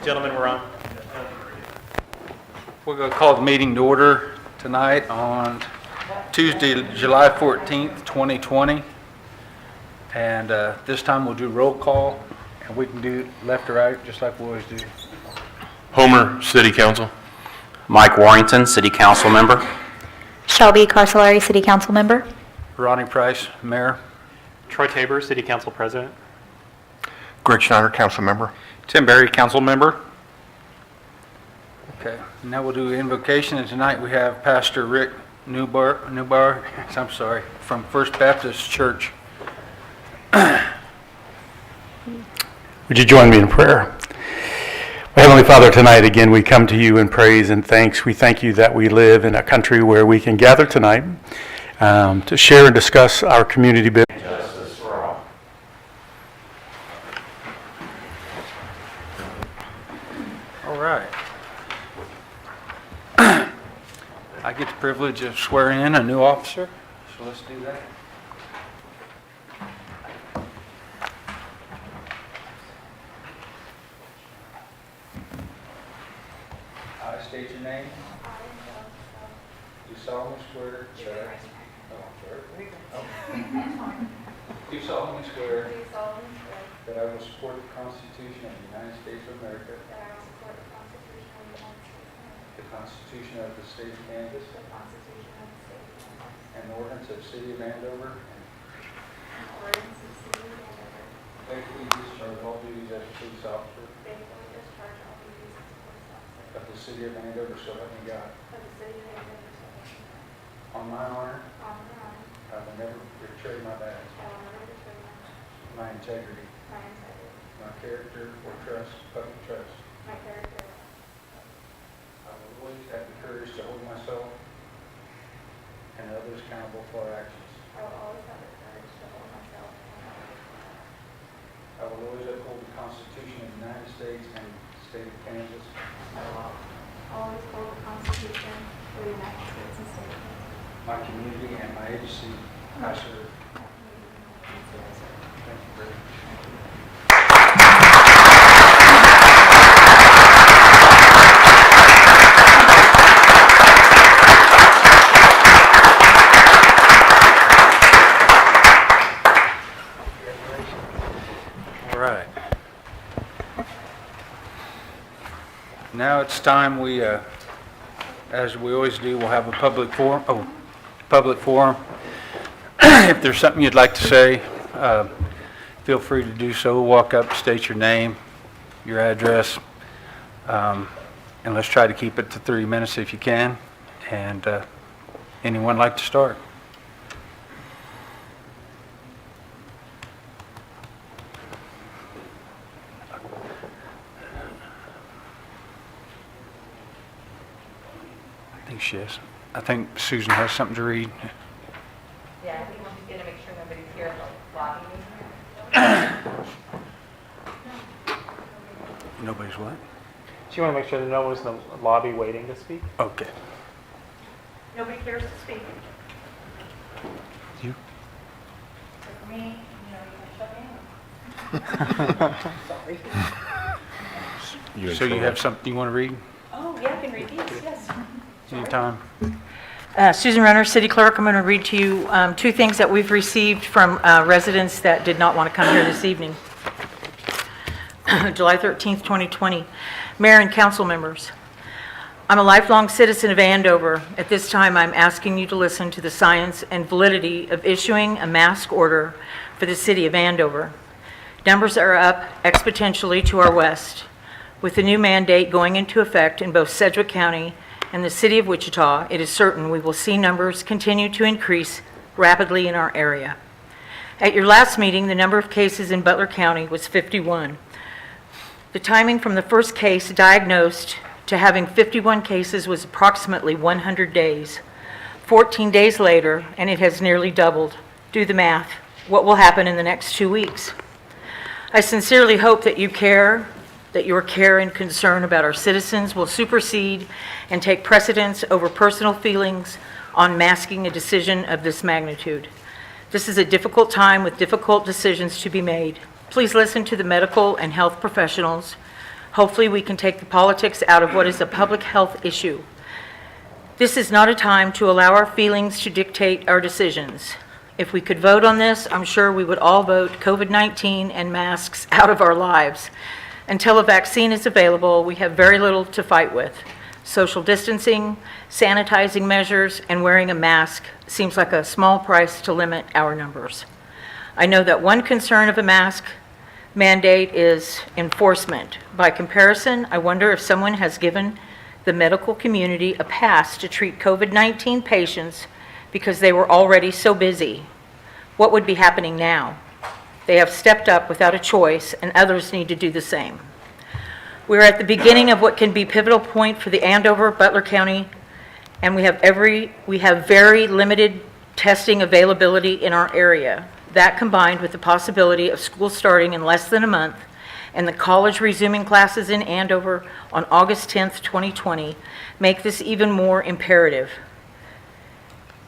Gentlemen, we're on. We're going to call the meeting to order tonight on Tuesday, July 14th, 2020. And this time we'll do roll call, and we can do left or right, just like we always do. Homer, City Council. Mike Warrington, City Council Member. Shelby Carcelari, City Council Member. Ronnie Price, Mayor. Troy Tabor, City Council President. Greg Schneider, Council Member. Tim Berry, Council Member. Okay, now we'll do invocation, and tonight we have Pastor Rick Newbar, I'm sorry, from First Baptist Church. Would you join me in prayer? Heavenly Father, tonight again we come to you in praise and thanks. We thank you that we live in a country where we can gather tonight to share and discuss our community business. Justice for all. All right. I get the privilege of swearing in a new officer, so let's do that. I state your name. Do solemnly swear that do solemnly swear that I will support the Constitution of the United States of America, the Constitution of the State of Kansas, and the Ordinance of the City of Andover, and faithfully discharge all duties as a police officer of the City of Andover, so help me God. On my honor, I will never betray my badge, my integrity, my character or trust, public trust. I will always have the courage to hold myself and others accountable for our actions. I will always uphold the Constitution of the United States and the state of Kansas. Always hold the Constitution of the United States and state of Kansas. My community and my agency I serve. Thank you very much. All right. Now it's time we, as we always do, we'll have a public forum. If there's something you'd like to say, feel free to do so. Walk up, state your name, your address, and let's try to keep it to 3 minutes if you can. And anyone like to start? I think she is. I think Susan has something to read. Yeah, I think we're just going to make sure nobody's here in the lobby. Nobody's what? Do you want to make sure that no one's in the lobby waiting to speak? Okay. Nobody cares to speak. You? For me, you can shut me Sorry. So you have something you want to read? Oh, yeah, I can read these, yes. Anytime. Susan Renner, City Clerk. I'm going to read to you two things that we've received from residents that did not want to come here this evening. July 13th, 2020. Mayor and council members, I'm a lifelong citizen of Andover. At this time, I'm asking you to listen to the science and validity of issuing a mask order for the city of Andover. Numbers are up exponentially to our west. With the new mandate going into effect in both Sedgwick County and the city of Wichita, it is certain we will see numbers continue to increase rapidly in our area. At your last meeting, the number of cases in Butler County was 51. The timing from the first case diagnosed to having 51 cases was approximately 100 days. 14 days later, and it has nearly doubled. Do the math. What will happen in the next 2 weeks? I sincerely hope that your care and concern about our citizens will supersede and take precedence over personal feelings on masking a decision of this magnitude. This is a difficult time with difficult decisions to be made. Please listen to the medical and health professionals Hopefully, we can take the politics out of what is a public health issue. This is not a time to allow our feelings to dictate our decisions. If we could vote on this, I'm sure we would all vote COVID-19 and masks out of our lives. Until a vaccine is available, we have very little to fight with. Social distancing, sanitizing measures, and wearing a mask seems like a small price to limit our numbers. I know that one concern of a mask mandate is enforcement. By comparison, I wonder if someone has given the medical community a pass to treat COVID-19 patients because they were already so busy. What would be happening now? They have stepped up without a choice, and others need to do the same. We're at the beginning of what can be a pivotal point for the Andover, Butler County, and we have very limited testing availability in our area. That, combined with the possibility of school starting in less than a month and the college resuming classes in Andover on August 10th, 2020, make this even more imperative.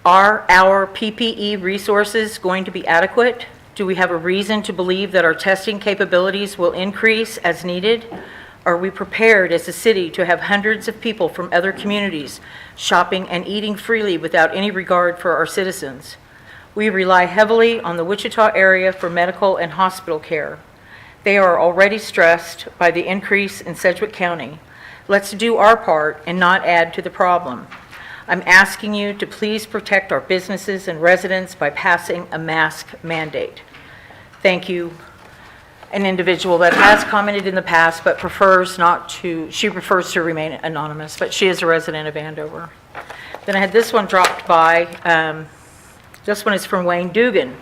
Are our PPE resources going to be adequate? Do we have a reason to believe that our testing capabilities will increase as needed? Are we prepared as a city to have hundreds of people from other communities shopping and eating freely without any regard for our citizens? We rely heavily on the Wichita area for medical and hospital care. They are already stressed by the increase in Sedgwick County. Let's do our part and not add to the problem. I'm asking you to please protect our businesses and residents by passing a mask mandate. Thank you. An individual that has commented in the past but prefers to remain anonymous, but she is a resident of Andover. Then I had this one dropped by. This one is from Wayne Dugan.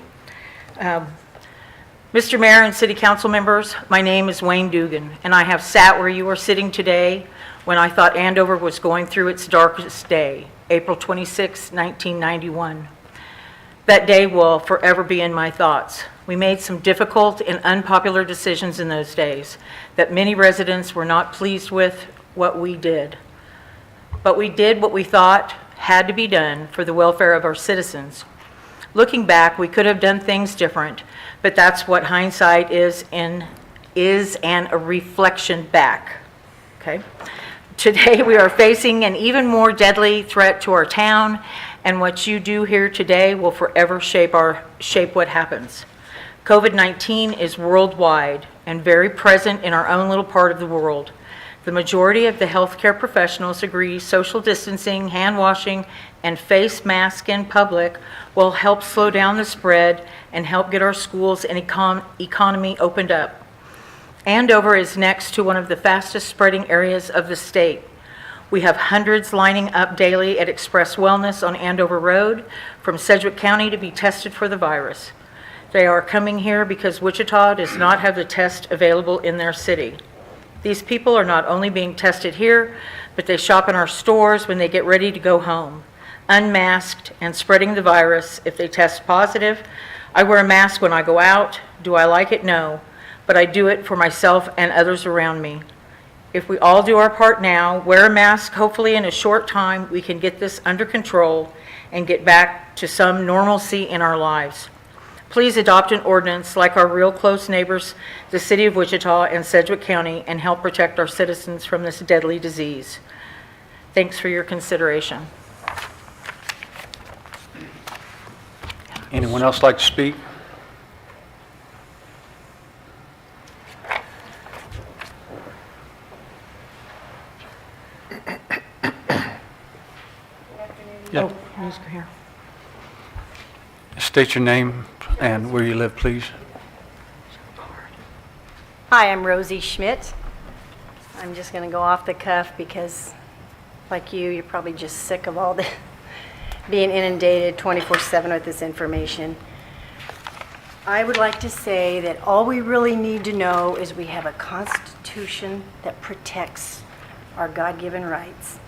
Mr. Mayor and City Council members, my name is Wayne Dugan, and I have sat where you are sitting today when I thought Andover was going through its darkest day, April 26, 1991. That day will forever be in my thoughts. We made some difficult and unpopular decisions in those days that many residents were not pleased with what we did. But we did what we thought had to be done for the welfare of our citizens. Looking back, we could have done things different, but that's what hindsight is and a reflection back. Okay? Today, we are facing an even more deadly threat to our town, and what you do here today will forever shape what happens. COVID-19 is worldwide and very present in our own little part of the world. The majority of the healthcare professionals agree social distancing, hand washing, and face masks in public will help slow down the spread and help get our schools and economy opened up. Andover is next to one of the fastest spreading areas of the state. We have hundreds lining up daily at Express Wellness on Andover Road from Sedgwick County to be tested for the virus. They are coming here because Wichita does not have the test available in their city. These people are not only being tested here, but they shop in our stores when they get ready to go home, unmasked and spreading the virus if they test positive. I wear a mask when I go out. Do I like it? No. But I do it for myself and others around me. If we all do our part now, wear a mask, hopefully in a short time, we can get this under control and get back to some normalcy in our lives. Please adopt an ordinance like our real close neighbors, the City of Wichita and Sedgwick County, and help protect our citizens from this deadly disease. Thanks for your consideration. Anyone else like to speak? Yeah. Oh, please go here. State your name and where you live, please. Hi, I'm Rosie Schmidt. I'm just going to go off the cuff because, like you're probably just sick of all the being inundated 24/7 with this information. I would like to say that all we really need to know is we have a Constitution that protects our God-given rights.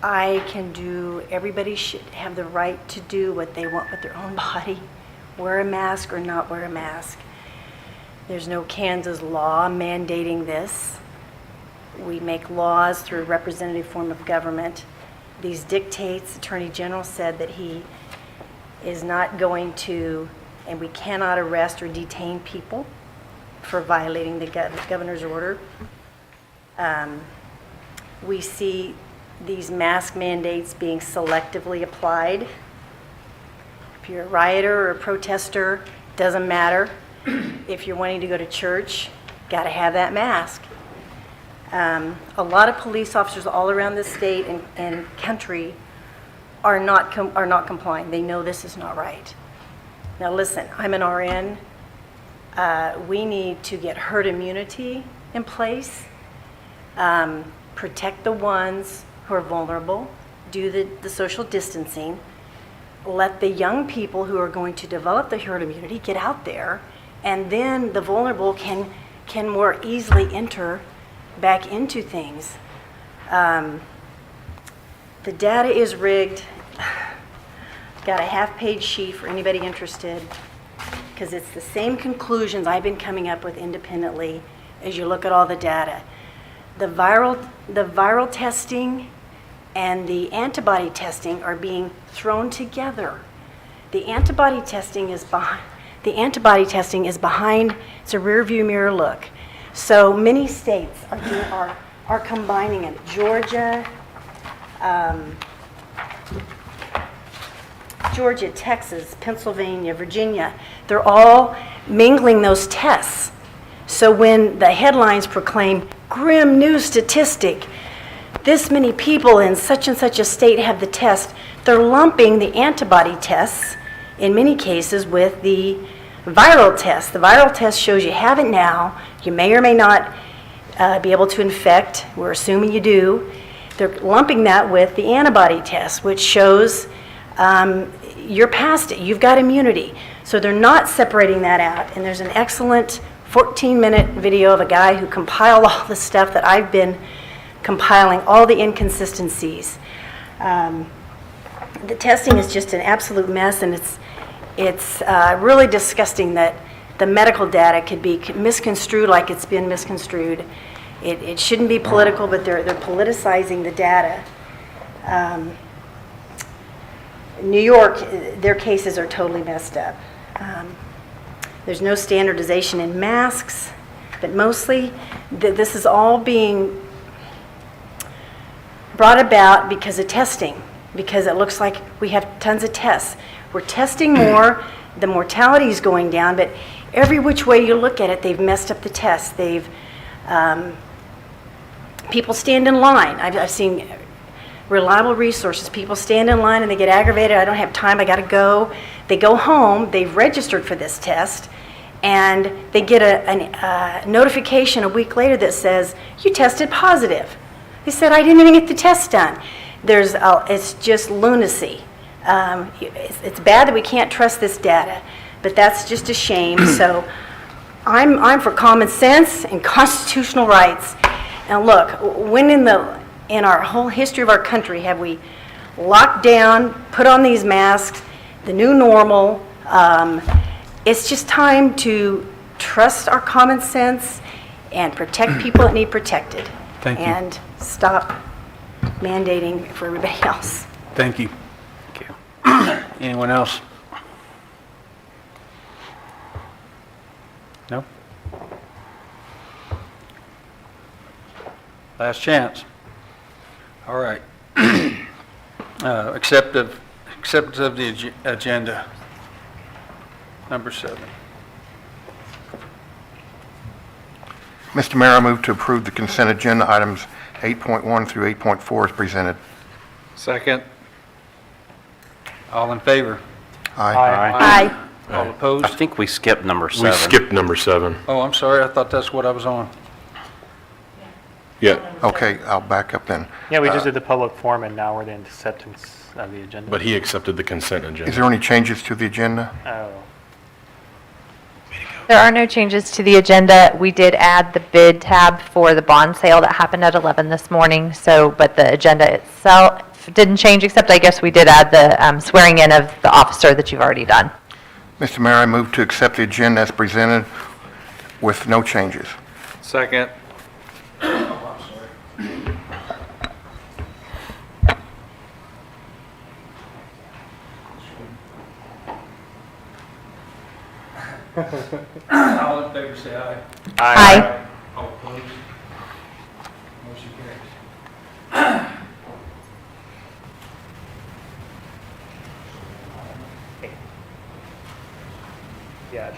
Everybody should have the right to do what they want with their own body, wear a mask or not wear a mask. There's no Kansas law mandating this. We make laws through a representative form of government. These dictates, Attorney General said that he is not going to, and we cannot arrest or detain people for violating the governor's order. We see these mask mandates being selectively applied. If you're a rioter or a protester, doesn't matter. If you're wanting to go to church, got to have that mask. A lot of police officers all around the state and country are not complying. They know this is not right. Now listen, I'm an RN. We need to get herd immunity in place, protect the ones who are vulnerable, do the social distancing, let the young people who are going to develop the herd immunity get out there, and then the vulnerable can more easily enter back into things. The data is rigged. Got a half-page sheet for anybody interested, because it's the same conclusions I've been coming up with independently as you look at all the data. The viral testing and the antibody testing are being thrown together. The antibody testing is behind. It's a rear-view mirror look. So many states are combining it. Georgia, Texas, Pennsylvania, Virginia, they're all mingling those tests. So when the headlines proclaim grim new statistic, this many people in such and such a state have the test, they're lumping the antibody tests in many cases with the viral test. The viral test shows you have it now. You may or may not be able to infect. We're assuming you do. They're lumping that with the antibody test, which shows you're past it. You've got immunity. So they're not separating that out. And there's an excellent 14-minute video of a guy who compiled all the stuff that I've been compiling, all the inconsistencies. The testing is just an absolute mess, and it's really disgusting that the medical data could be misconstrued like it's been misconstrued. It shouldn't be political, but they're politicizing the data. New York, their cases are totally messed up. There's no standardization in masks, but mostly this is all being brought about because of testing, because it looks like we have tons of tests. We're testing more, the mortality is going down, but every which way you look at it, they've messed up the tests. People stand in line. I've seen reliable resources. People stand in line and they get aggravated. I don't have time, I gotta go. They go home, they've registered for this test, and they get a notification a week later that says, you tested positive. They said, I didn't even get the test done. It's just lunacy. It's bad that we can't trust this data, but that's just a shame. So I'm for common sense and constitutional rights. And look, when in our whole history of our country have we locked down, put on these masks, the new normal? It's just time to trust our common sense and protect people that need protected. Thank you. And stop mandating for everybody else. Thank you. Anyone else? No? Last chance. All right. Acceptance of the agenda. Number 7. Mr. Mayor, I move to approve the consent agenda items 8.1 through 8.4 as presented. Second. All in favor? Aye. Aye. All I opposed? think we skipped number 7. We skipped number 7. Oh, I'm sorry. I thought that's what I was on. Yeah. Okay, I'll back up then. Yeah, we just did the public forum, and now we're in acceptance of the agenda. But he accepted the consent agenda. Is there any changes to the agenda? Oh. There are no changes to the agenda. We did add the bid tab for the bond sale that happened at 11 this morning, but the agenda itself didn't change, except I guess we did add the swearing in of the officer that you've already done. Mr. Mayor, I move to accept the agenda as presented with no changes. Second. All in favor, say aye. Aye. All opposed? Motion carries. Yeah.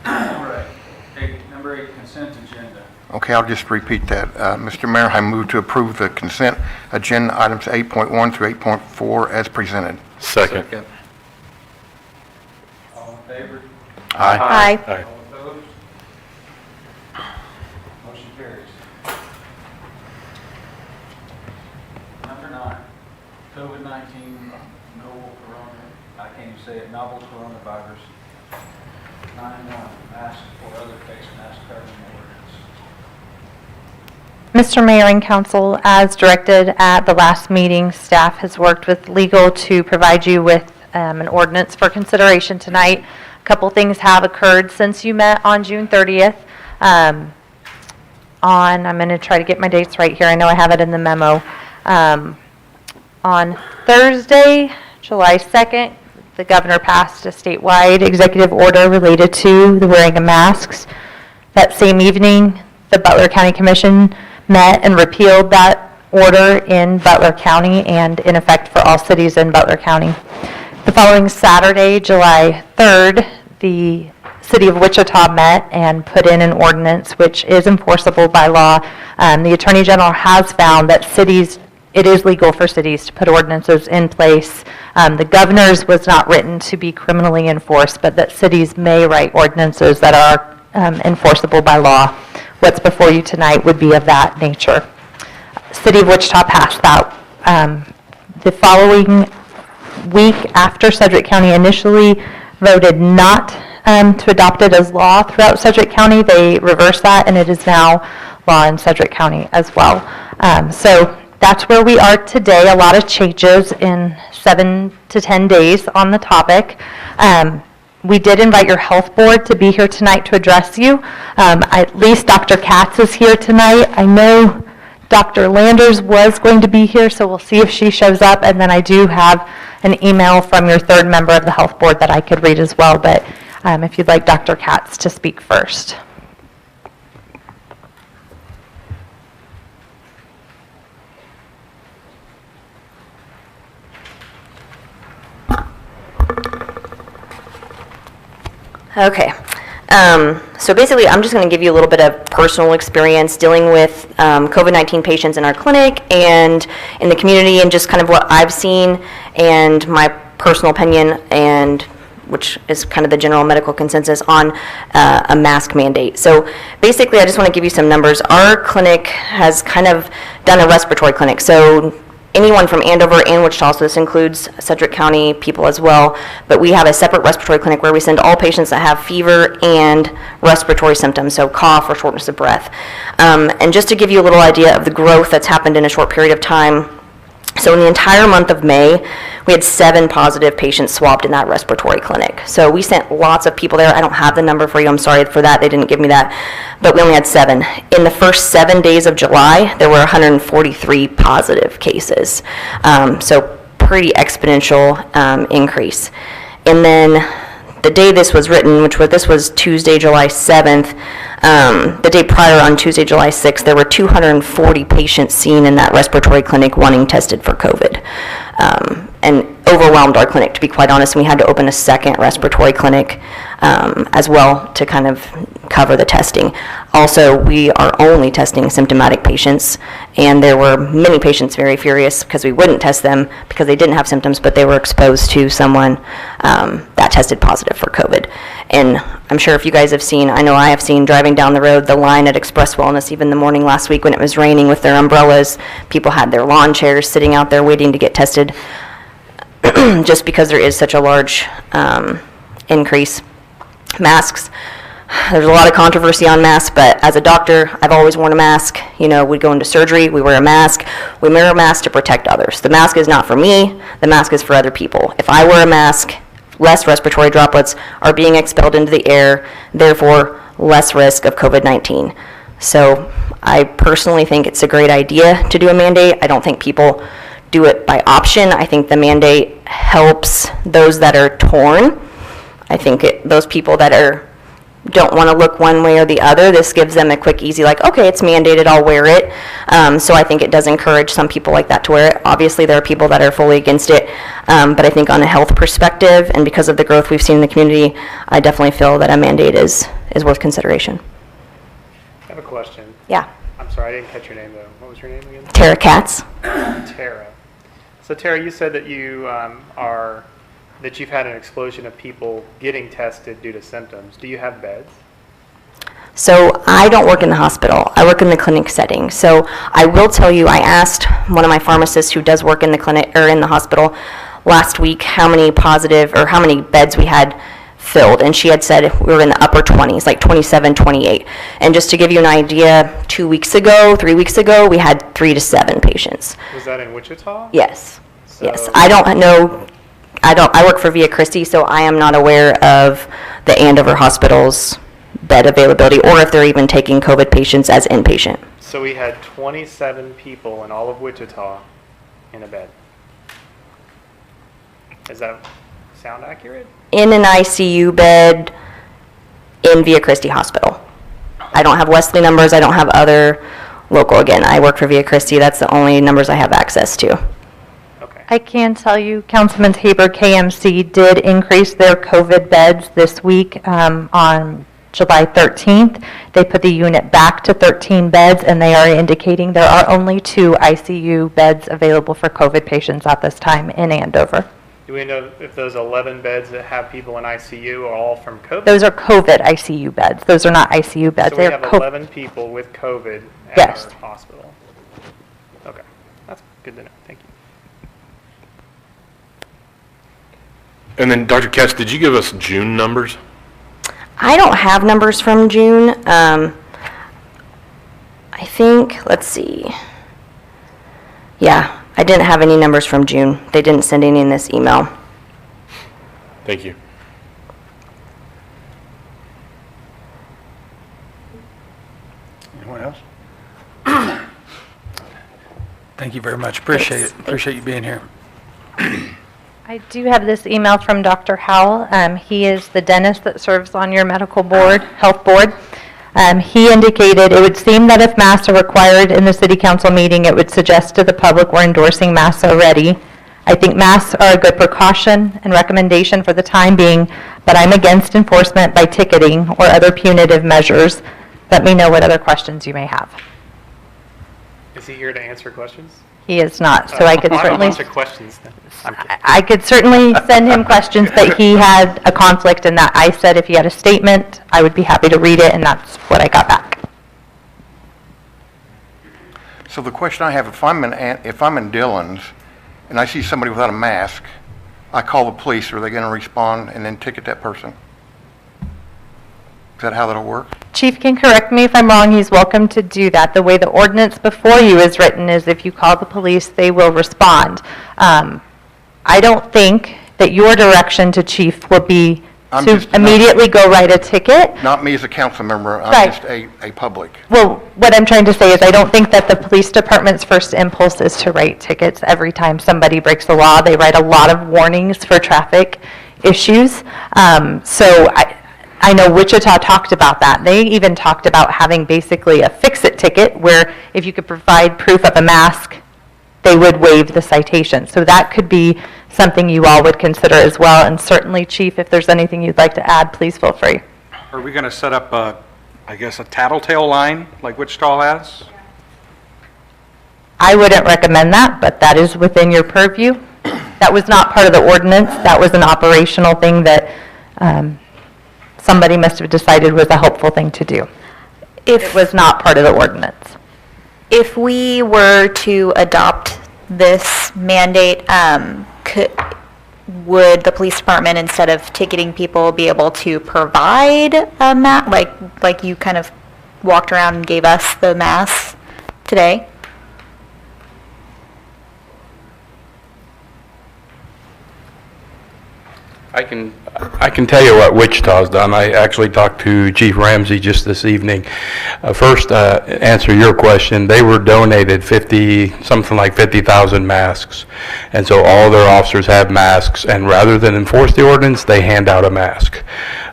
All right. Number 8, consent agenda. Okay, I'll just repeat that. Mr. Mayor, I move to approve the consent agenda items 8.1 through 8.4 as presented. Second. All in favor? Aye. All opposed? Motion carries. Number 9, COVID-19 novel novel coronavirus. 9.1, mask or other face mask covering ordinance. Mr. Mayor and Council, as directed at the last meeting, staff has worked with legal to provide you with an ordinance for consideration tonight. A couple things have occurred since you met on June 30th. I'm going to try to get my dates right here. I know I have it in the memo. On Thursday, July 2nd, the governor passed a statewide executive order related to the wearing of masks. That same evening, the Butler County Commission met and repealed that order in Butler County and in effect for all cities in Butler County. The following Saturday, July 3rd, the City of Wichita met and put in an ordinance which is enforceable by law. The Attorney General has found that it is legal for cities to put ordinances in place. The governor's was not written to be criminally enforced, but that cities may write ordinances that are enforceable by law. What's before you tonight would be of that nature. City of Wichita passed that. The following week after Sedgwick County initially voted not to adopt it as law throughout Sedgwick County, they reversed that and it is now law in Sedgwick County as well. So that's where we are today. A lot of changes in 7 to 10 days on the topic. We did invite your health board to be here tonight to address you. At least Dr. Katz is here tonight. I know Dr. Landers was going to be here, so we'll see if she shows up. And then I do have an email from your third member of the health board that I could read as well. But if you'd like Dr. Katz to speak first. Okay. So basically, I'm just going to give you a little bit of personal experience dealing with COVID-19 patients in our clinic and in the community, and just kind of what I've seen and my personal opinion, and which is kind of the general medical consensus on a mask mandate. So basically, I just want to give you some numbers. Our clinic has kind of done a respiratory clinic. So anyone from Andover and Wichita, so this includes Sedgwick County people as well, but we have a separate respiratory clinic where we send all patients that have fever and respiratory symptoms, so cough or shortness of breath. And just to give you a little idea of the growth that's happened in a short period of time, so in the entire month of May, we had 7 positive patients swabbed in that respiratory clinic. So we sent lots of people there. I don't have the number for you. I'm sorry for that. They didn't give me that. But we only had 7. In the first 7 days of July, there were 143 positive cases. So pretty exponential increase. And then the day this was written, this was Tuesday, July 7th, the day prior on Tuesday, July 6th, there were 240 patients seen in that respiratory clinic wanting tested for COVID. And overwhelmed our clinic, to be quite honest, and we had to open a second respiratory clinic as well to kind of cover the testing. Also, we are only testing symptomatic patients, and there were many patients very furious because we wouldn't test them because they didn't have symptoms, but they were exposed to someone that tested positive for COVID. And I'm sure if you guys have seen, I know I have seen driving down the road, the line at Express Wellness, even the morning last week when it was raining with their umbrellas, people had their lawn chairs sitting out there waiting to get tested just because there is such a large increase. Masks. There's a lot of controversy on masks, but as a doctor, I've always worn a mask. You know, we go into surgery, we wear a mask. We wear a mask to protect others. The mask is not for me, the mask is for other people. If I wear a mask, less respiratory droplets are being expelled into the air, therefore less risk of COVID-19. So I personally think it's a great idea to do a mandate. I don't think people do it by option. I think the mandate helps those that are torn. I think those people that don't want to look one way or the other, this gives them a quick, easy, like, okay, it's mandated, I'll wear it. So I think it does encourage some people like that to wear it. Obviously, there are people that are fully against it, but I think on a health perspective, and because of the growth we've seen in the community, I definitely feel that a mandate is worth consideration. I have a question. Yeah. I'm sorry, I didn't catch your name though. What was your name again? Tara Katz. Tara. So Tara, you said that you've had an explosion of people getting tested due to symptoms. Do you have beds? So I don't work in the hospital. I work in the clinic setting. So I will tell you, I asked one of my pharmacists who does work in the clinic or in the hospital last week how many beds we had filled, and she had said we were in the upper 20s, like 27, 28. And just to give you an idea, 3 weeks ago, we had 3 to 7 patients. Was that in Wichita? Yes. So- Yes. I don't know. I work for Via Christi, so I am not aware of the Andover Hospital's bed availability or if they're even taking COVID patients as inpatient. So we had 27 people in all of Wichita in a bed. Does that sound accurate? In an ICU bed in Via Christi Hospital. I don't have Wesley numbers. I don't have other local. Again, I work for Via Christi. That's the only numbers I have access to. Okay. I can tell you, Councilman Tabor, KMC did increase their COVID beds this week on July 13th. They put the unit back to 13 beds, and they are indicating there are only 2 ICU beds available for COVID patients at this time in Andover. Do we know if those 11 beds that have people in ICU are all from COVID? Those are COVID ICU beds. Those are not ICU beds. So we They're have co- 11 people with COVID at Yes. our hospital. Okay, that's good to know. Thank you. And then, Dr. Katz, did you give us June numbers? I don't have numbers from June. I think, let's see. Yeah, I didn't have any numbers from June. They didn't send any in this email. Thank you. Anyone else? Thank you very much. Appreciate it. Appreciate you being here. I do have this email from Dr. Howell. He is the dentist that serves on your medical board, health board. He indicated it would seem that if masks are required in the city council meeting, it would suggest to the public we're endorsing masks already. I think masks are a good precaution and recommendation for the time being, but I'm against enforcement by ticketing or other punitive measures. Let me know what other questions you may have. Is he here to answer questions? He is not, so I could I have a certainly... bunch of questions then. I'm kidding. I could certainly send him questions, but he had a conflict in that I said if he had a statement, I would be happy to read it, and that's what I got back. So the question I have, if I'm in Dillon's and I see somebody without a mask, I call the police, are they going to respond and then ticket that person? Is that how that'll work? Chief can correct me if I'm wrong, he's welcome to do that. The way the ordinance before you is written is if you call the police, they will respond. I don't think that your direction to chief will be I'm to just- immediately go write a ticket. Not me as a council member, I'm Right. just a public. Well, what I'm trying to say is I don't think that the police department's first impulse is to write tickets every time somebody breaks the law. They write a lot of warnings for traffic issues. So I know Wichita talked about that. They even talked about having basically a fix-it ticket where if you could provide proof of a mask, they would waive the citation. So that could be something you all would consider as well. And certainly, Chief, if there's anything you'd like to add, please feel free. Are we going to set up I guess, a tattletale line like Wichita has? I wouldn't recommend that, but that is within your purview. That was not part of the ordinance. That was an operational thing that somebody must have decided was a helpful thing to do. It was not part of the ordinance. If we were to adopt this mandate, would the police department, instead of ticketing people, be able to provide a mask, like you kind of walked around and gave us the masks today? I can tell you what Wichita's done. I actually talked to Chief Ramsey just this evening. First, answer your question, they were donated something like 50,000 masks. And so all their officers have masks, and rather than enforce the ordinance, they hand out a mask.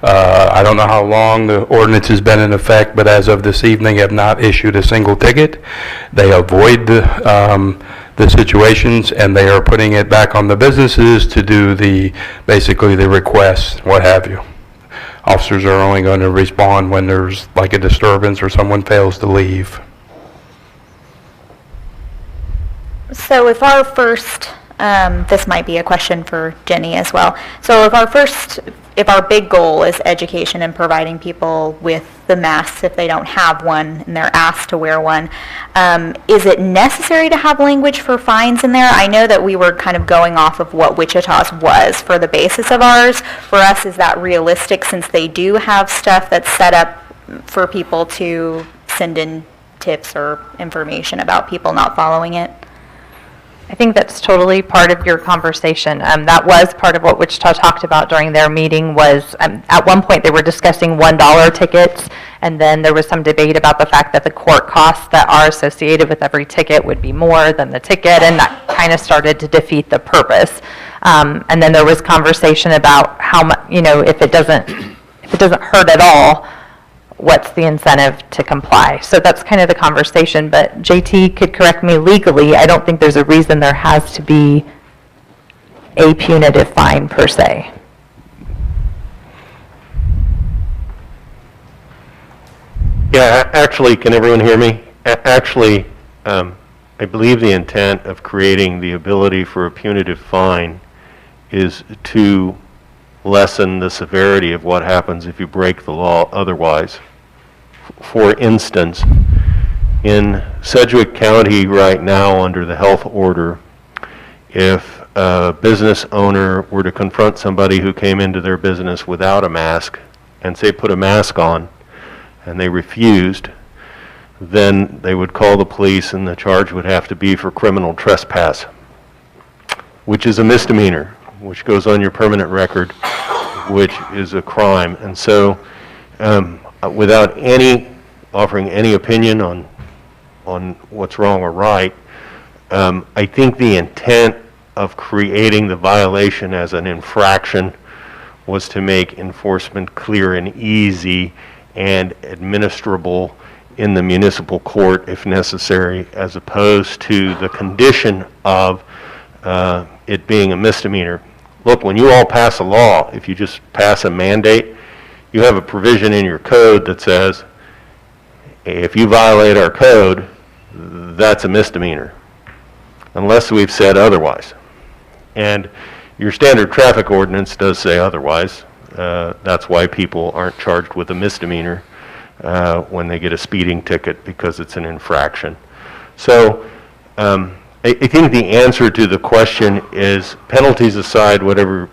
I don't know how long the ordinance has been in effect, but as of this evening, have not issued a single ticket. They avoid the situations, and they are putting it back on the businesses to do basically the requests, what have you. Officers are only going to respond when there's like a disturbance or someone fails to leave. So if our first, this might be a question for Jenny as well. So if our big goal is education and providing people with the masks if they don't have one and they're asked to wear one, is it necessary to have language for fines in there? I know that we were kind of going off of what Wichita's was for the basis of ours. For us, is that realistic since they do have stuff that's set up for people to send in tips or information about people not following it? I think that's totally part of your conversation. That was part of what Wichita talked about during their meeting was, at one point they were discussing $1 tickets, and then there was some debate about the fact that the court costs that are associated with every ticket would be more than the ticket, and that kind of started to defeat the purpose. And then there was conversation about how much, if it doesn't hurt at all, what's the incentive to comply? So that's kind of the conversation, but JT could correct me legally. I don't think there's a reason there has to be a punitive fine per se. Yeah, actually, can everyone hear me? Actually, I believe the intent of creating the ability for a punitive fine is to lessen the severity of what happens if you break the law otherwise. For instance, in Sedgwick County right now under the health order, if a business owner were to confront somebody who came into their business without a mask and say put a mask on and they refused, then they would call the police and the charge would have to be for criminal trespass, which is a misdemeanor, which goes on your permanent record, which is a crime. And so without offering any opinion on what's wrong or right, I think the intent of creating the violation as an infraction was to make enforcement clear and easy and administrable in the municipal court if necessary, as opposed to the condition of it being a misdemeanor. Look, when you all pass a law, if you just pass a mandate, you have a provision in your code that says, if you violate our code, that's a misdemeanor, unless we've said otherwise. And your standard traffic ordinance does say otherwise. That's why people aren't charged with a misdemeanor when they get a speeding ticket, because it's an infraction. So I think the answer to the question is, penalties aside, whatever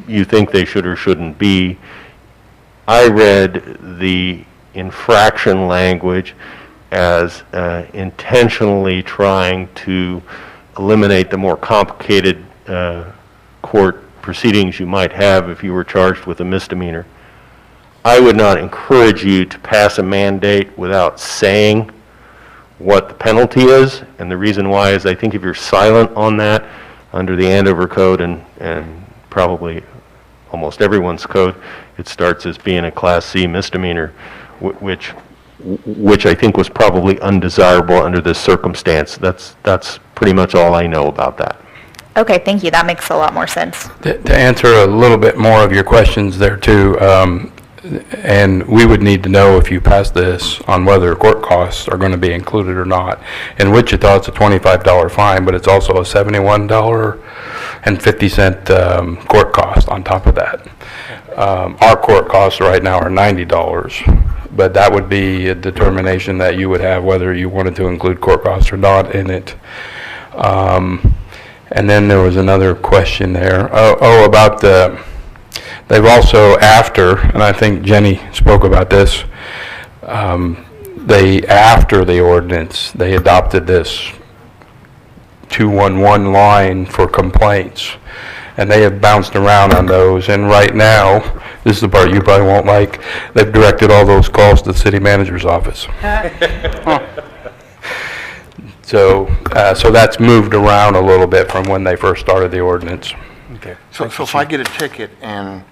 you think they should or shouldn't be, I read the infraction language as intentionally trying to eliminate the more complicated court proceedings you might have if you were charged with a misdemeanor. I would not encourage you to pass a mandate without saying what the penalty is, and the reason why is I think if you're silent on that under the Andover Code and probably almost everyone's code, it starts as being a Class C misdemeanor, which I think was probably undesirable under this circumstance. That's pretty much all I know about that. Okay, thank you. That makes a lot more sense. To answer a little bit more of your questions there too, and we would need to know if you pass this on whether court costs are going to be included or not. In Wichita, it's a $25 fine, but it's also a $71.50 court cost on top of that. Our court costs right now are $90, but that would be a determination that you would have whether you wanted to include court costs or not in it. And then there was another question there. About they've also, after, and I think Jenny spoke about this, after the ordinance, they adopted this 211 line for complaints. and they have bounced around on those. And right now, this is the part you probably won't like, they've directed all those calls to the city manager's office. So that's moved around a little bit from when they first started the ordinance. Okay. So if I get a ticket and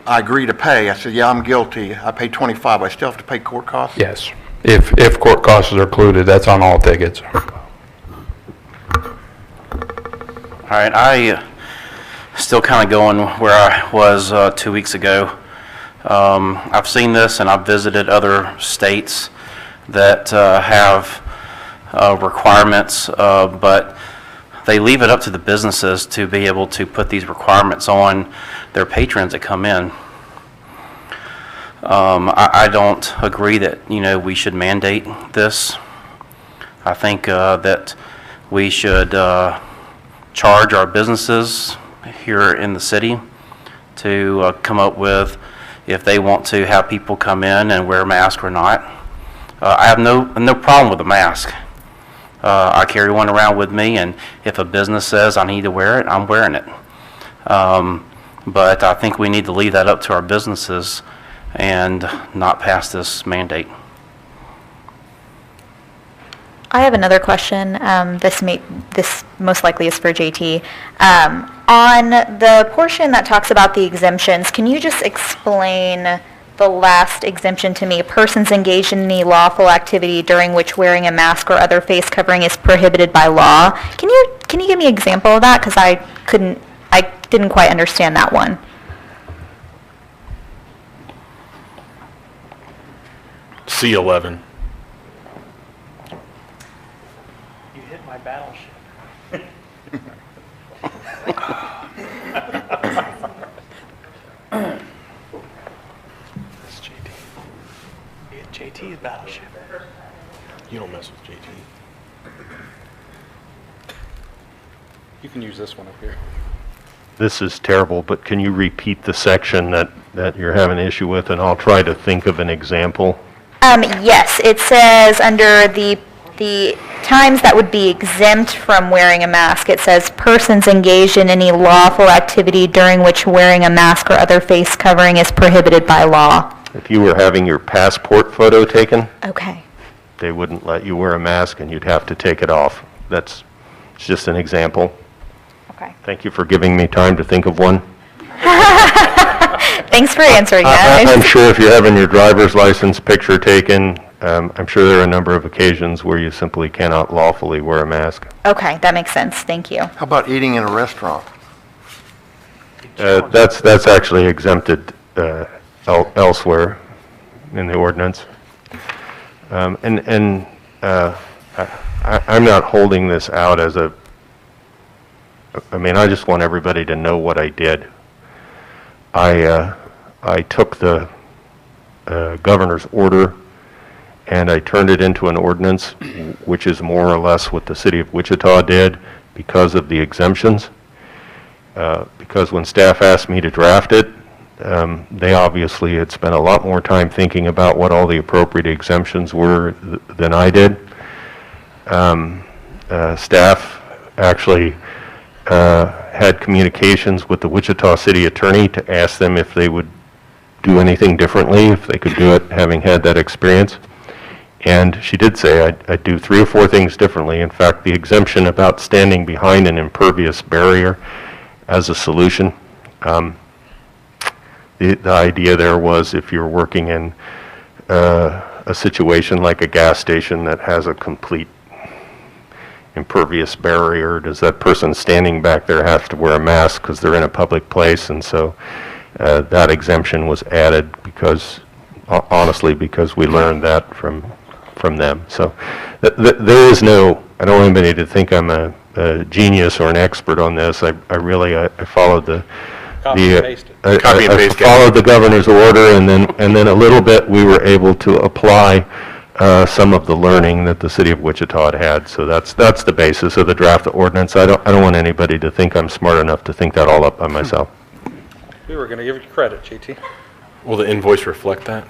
I agree to pay, I said, yeah, I'm guilty, I pay 25, I still have to pay court costs? Yes. If court costs are included, that's on all tickets. All right, I still kind of going where I was 2 weeks ago. I've seen this and I've visited other states that have requirements, but they leave it up to the businesses to be able to put these requirements on their patrons that come in. I don't agree that, we should mandate this. I think that we should charge our businesses here in the city to come up with if they want to have people come in and wear a mask or not. I have no problem with a mask. I carry one around with me, and if a business says I need to wear it, I'm wearing it. But I think we need to leave that up to our businesses and not pass this mandate. I have another question. This most likely is for JT. On the portion that talks about the exemptions, can you just explain the last exemption to me? Persons engaged in any lawful activity during which wearing a mask or other face covering is prohibited by law. Can you give me an example of that? Because I didn't quite understand that one. C11. You hit my battleship. That's JT. You hit JT's battleship. You don't mess with JT. You can use this one up here. This is terrible, but can you repeat the section that you're having an issue with, and I'll try to think of an example. Yes, it says under the times that would be exempt from wearing a mask, it says persons engaged in any lawful activity during which wearing a mask or other face covering is prohibited by law. If you were having your passport photo taken, Okay. they wouldn't let you wear a mask and you'd have to take it off. It's just an example. Okay. Thank you for giving me time to think of one. Thanks for answering that. I'm sure if you're having your driver's license picture taken, I'm sure there are a number of occasions where you simply cannot lawfully wear a mask. Okay, that makes sense. Thank you. How about eating in a restaurant? That's actually exempted elsewhere in the ordinance. I'm not holding this out as I just want everybody to know what I did. I took the governor's order and I turned it into an ordinance, which is more or less what the city of Wichita did because of the exemptions. Because when staff asked me to draft it, they obviously had spent a lot more time thinking about what all the appropriate exemptions were than I did. Staff actually had communications with the Wichita city attorney to ask them if they would do anything differently, if they could do it having had that experience. And she did say I'd do 3 or 4 things differently. In fact, the exemption about standing behind an impervious barrier as a solution, the idea there was if you're working in a situation like a gas station that has a complete impervious barrier, does that person standing back there have to wear a mask because they're in a public place? And so that exemption was added because, honestly, because we learned that from them. So there is no, I don't want anybody to think I'm a genius or an expert on this. I followed the I followed the governor's order, and then a little bit we were able to apply some of the learning that the city of Wichita had. So that's the basis of the draft ordinance. I don't want anybody to think I'm smart enough to think that all up by myself. We were going to give you credit, JT. Will the invoice reflect that?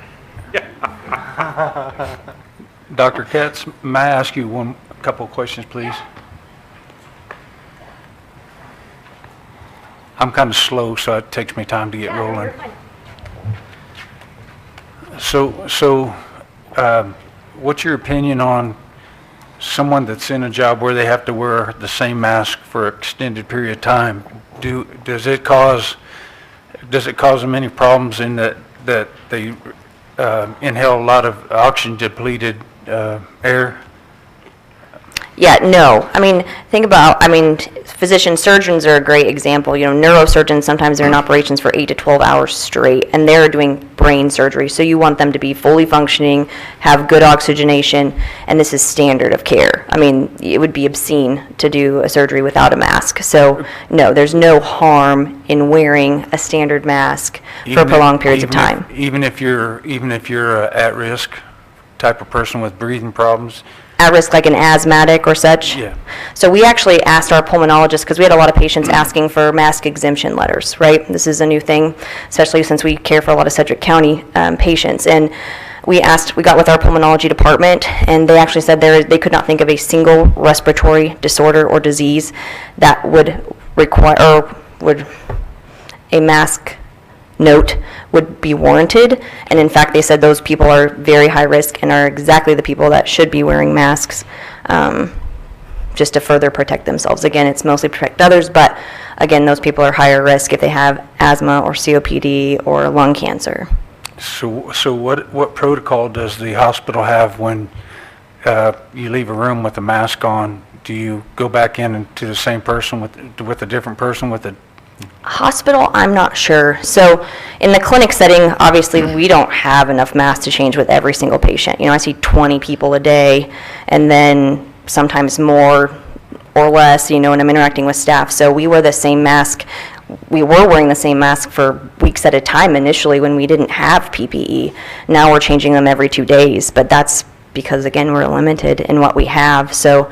Dr. Katz, may I ask you a couple of questions, please? I'm kind of slow, so it takes me time to get rolling. So, what's your opinion on someone that's in a job where they have to wear the same mask for an extended period of time? Does it cause them any problems in that they inhale a lot of oxygen depleted air? Yeah, no. I mean, physicians, surgeons are a great example. Neurosurgeons, sometimes they're in operations for 8 to 12 hours straight, and they're doing brain surgery. So you want them to be fully functioning, have good oxygenation, and this is standard of care. I mean, it would be obscene to do a surgery without a mask. So no, there's no harm in wearing a standard mask for prolonged periods of time. Even if you're at-risk type of person with breathing problems? At risk, like an asthmatic or such? Yeah. So we actually asked our pulmonologist, because we had a lot of patients asking for mask exemption letters, right? This is a new thing, especially since we care for a lot of Sedgwick County patients. And we got with our pulmonology department, and they actually said they could not think of a single respiratory disorder or disease that would require, or would a mask note would be warranted. And in fact, they said those people are very high risk and are exactly the people that should be wearing masks, just to further protect themselves. Again, it's mostly protect others, but again, those people are higher risk if they have asthma or COPD or lung cancer. So what protocol does the hospital have when you leave a room with a mask on? Do you go back in to the same person with a different person with a Hospital, I'm not sure. So in the clinic setting, obviously we don't have enough masks to change with every single patient. I see 20 people a day, and then sometimes more or less, and I'm interacting with staff. So we wear the same mask. We were wearing the same mask for weeks at a time initially when we didn't have PPE. Now we're changing them every 2 days, but that's because, again, we're limited in what we have. So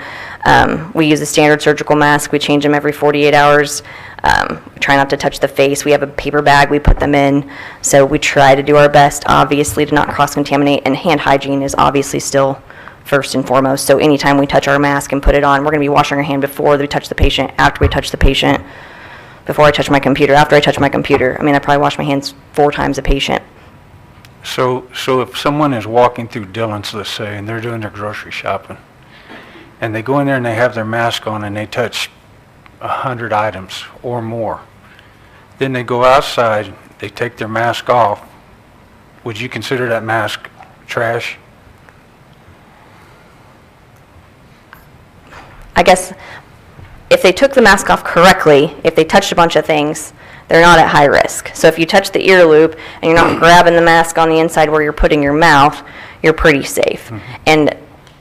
we use a standard surgical mask. We change them every 48 hours. We try not to touch the face. We have a paper bag we put them in. So we try to do our best, obviously, to not cross-contaminate. And hand hygiene is obviously still first and foremost. So anytime we touch our mask and put it on, we're going to be washing our hand before we touch the patient, after we touch the patient, before I touch my computer, after I touch my computer. I probably wash my hands 4 times a patient. So if someone is walking through Dillon's, let's say, and they're doing their grocery shopping, and they go in there and they have their mask on and they touch 100 items or more, then they go outside, they take their mask off, would you consider that mask trash? I guess if they took the mask off correctly, if they touched a bunch of things, they're not at high risk. So if you touch the ear loop and you're not grabbing the mask on the inside where you're putting your mouth, you're pretty safe. And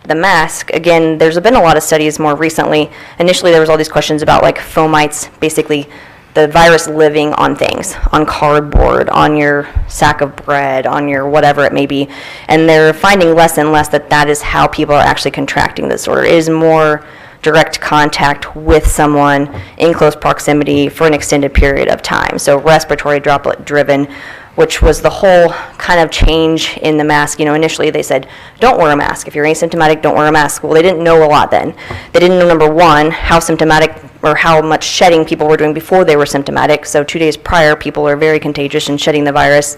the mask, again, there's been a lot of studies more recently. Initially, there was all these questions about like fomites, basically the virus living on things, on cardboard, on your sack of bread, on your whatever it may be. And they're finding less and less that is how people are actually contracting this disorder. It is more direct contact with someone in close proximity for an extended period of time. So respiratory droplet driven, which was the whole kind of change in the mask. Initially they said, don't wear a mask. If you're asymptomatic, don't wear a mask. Well, they didn't know a lot then. They didn't know, number one, how symptomatic or how much shedding people were doing before they were symptomatic. So 2 days prior, people are very contagious and shedding the virus.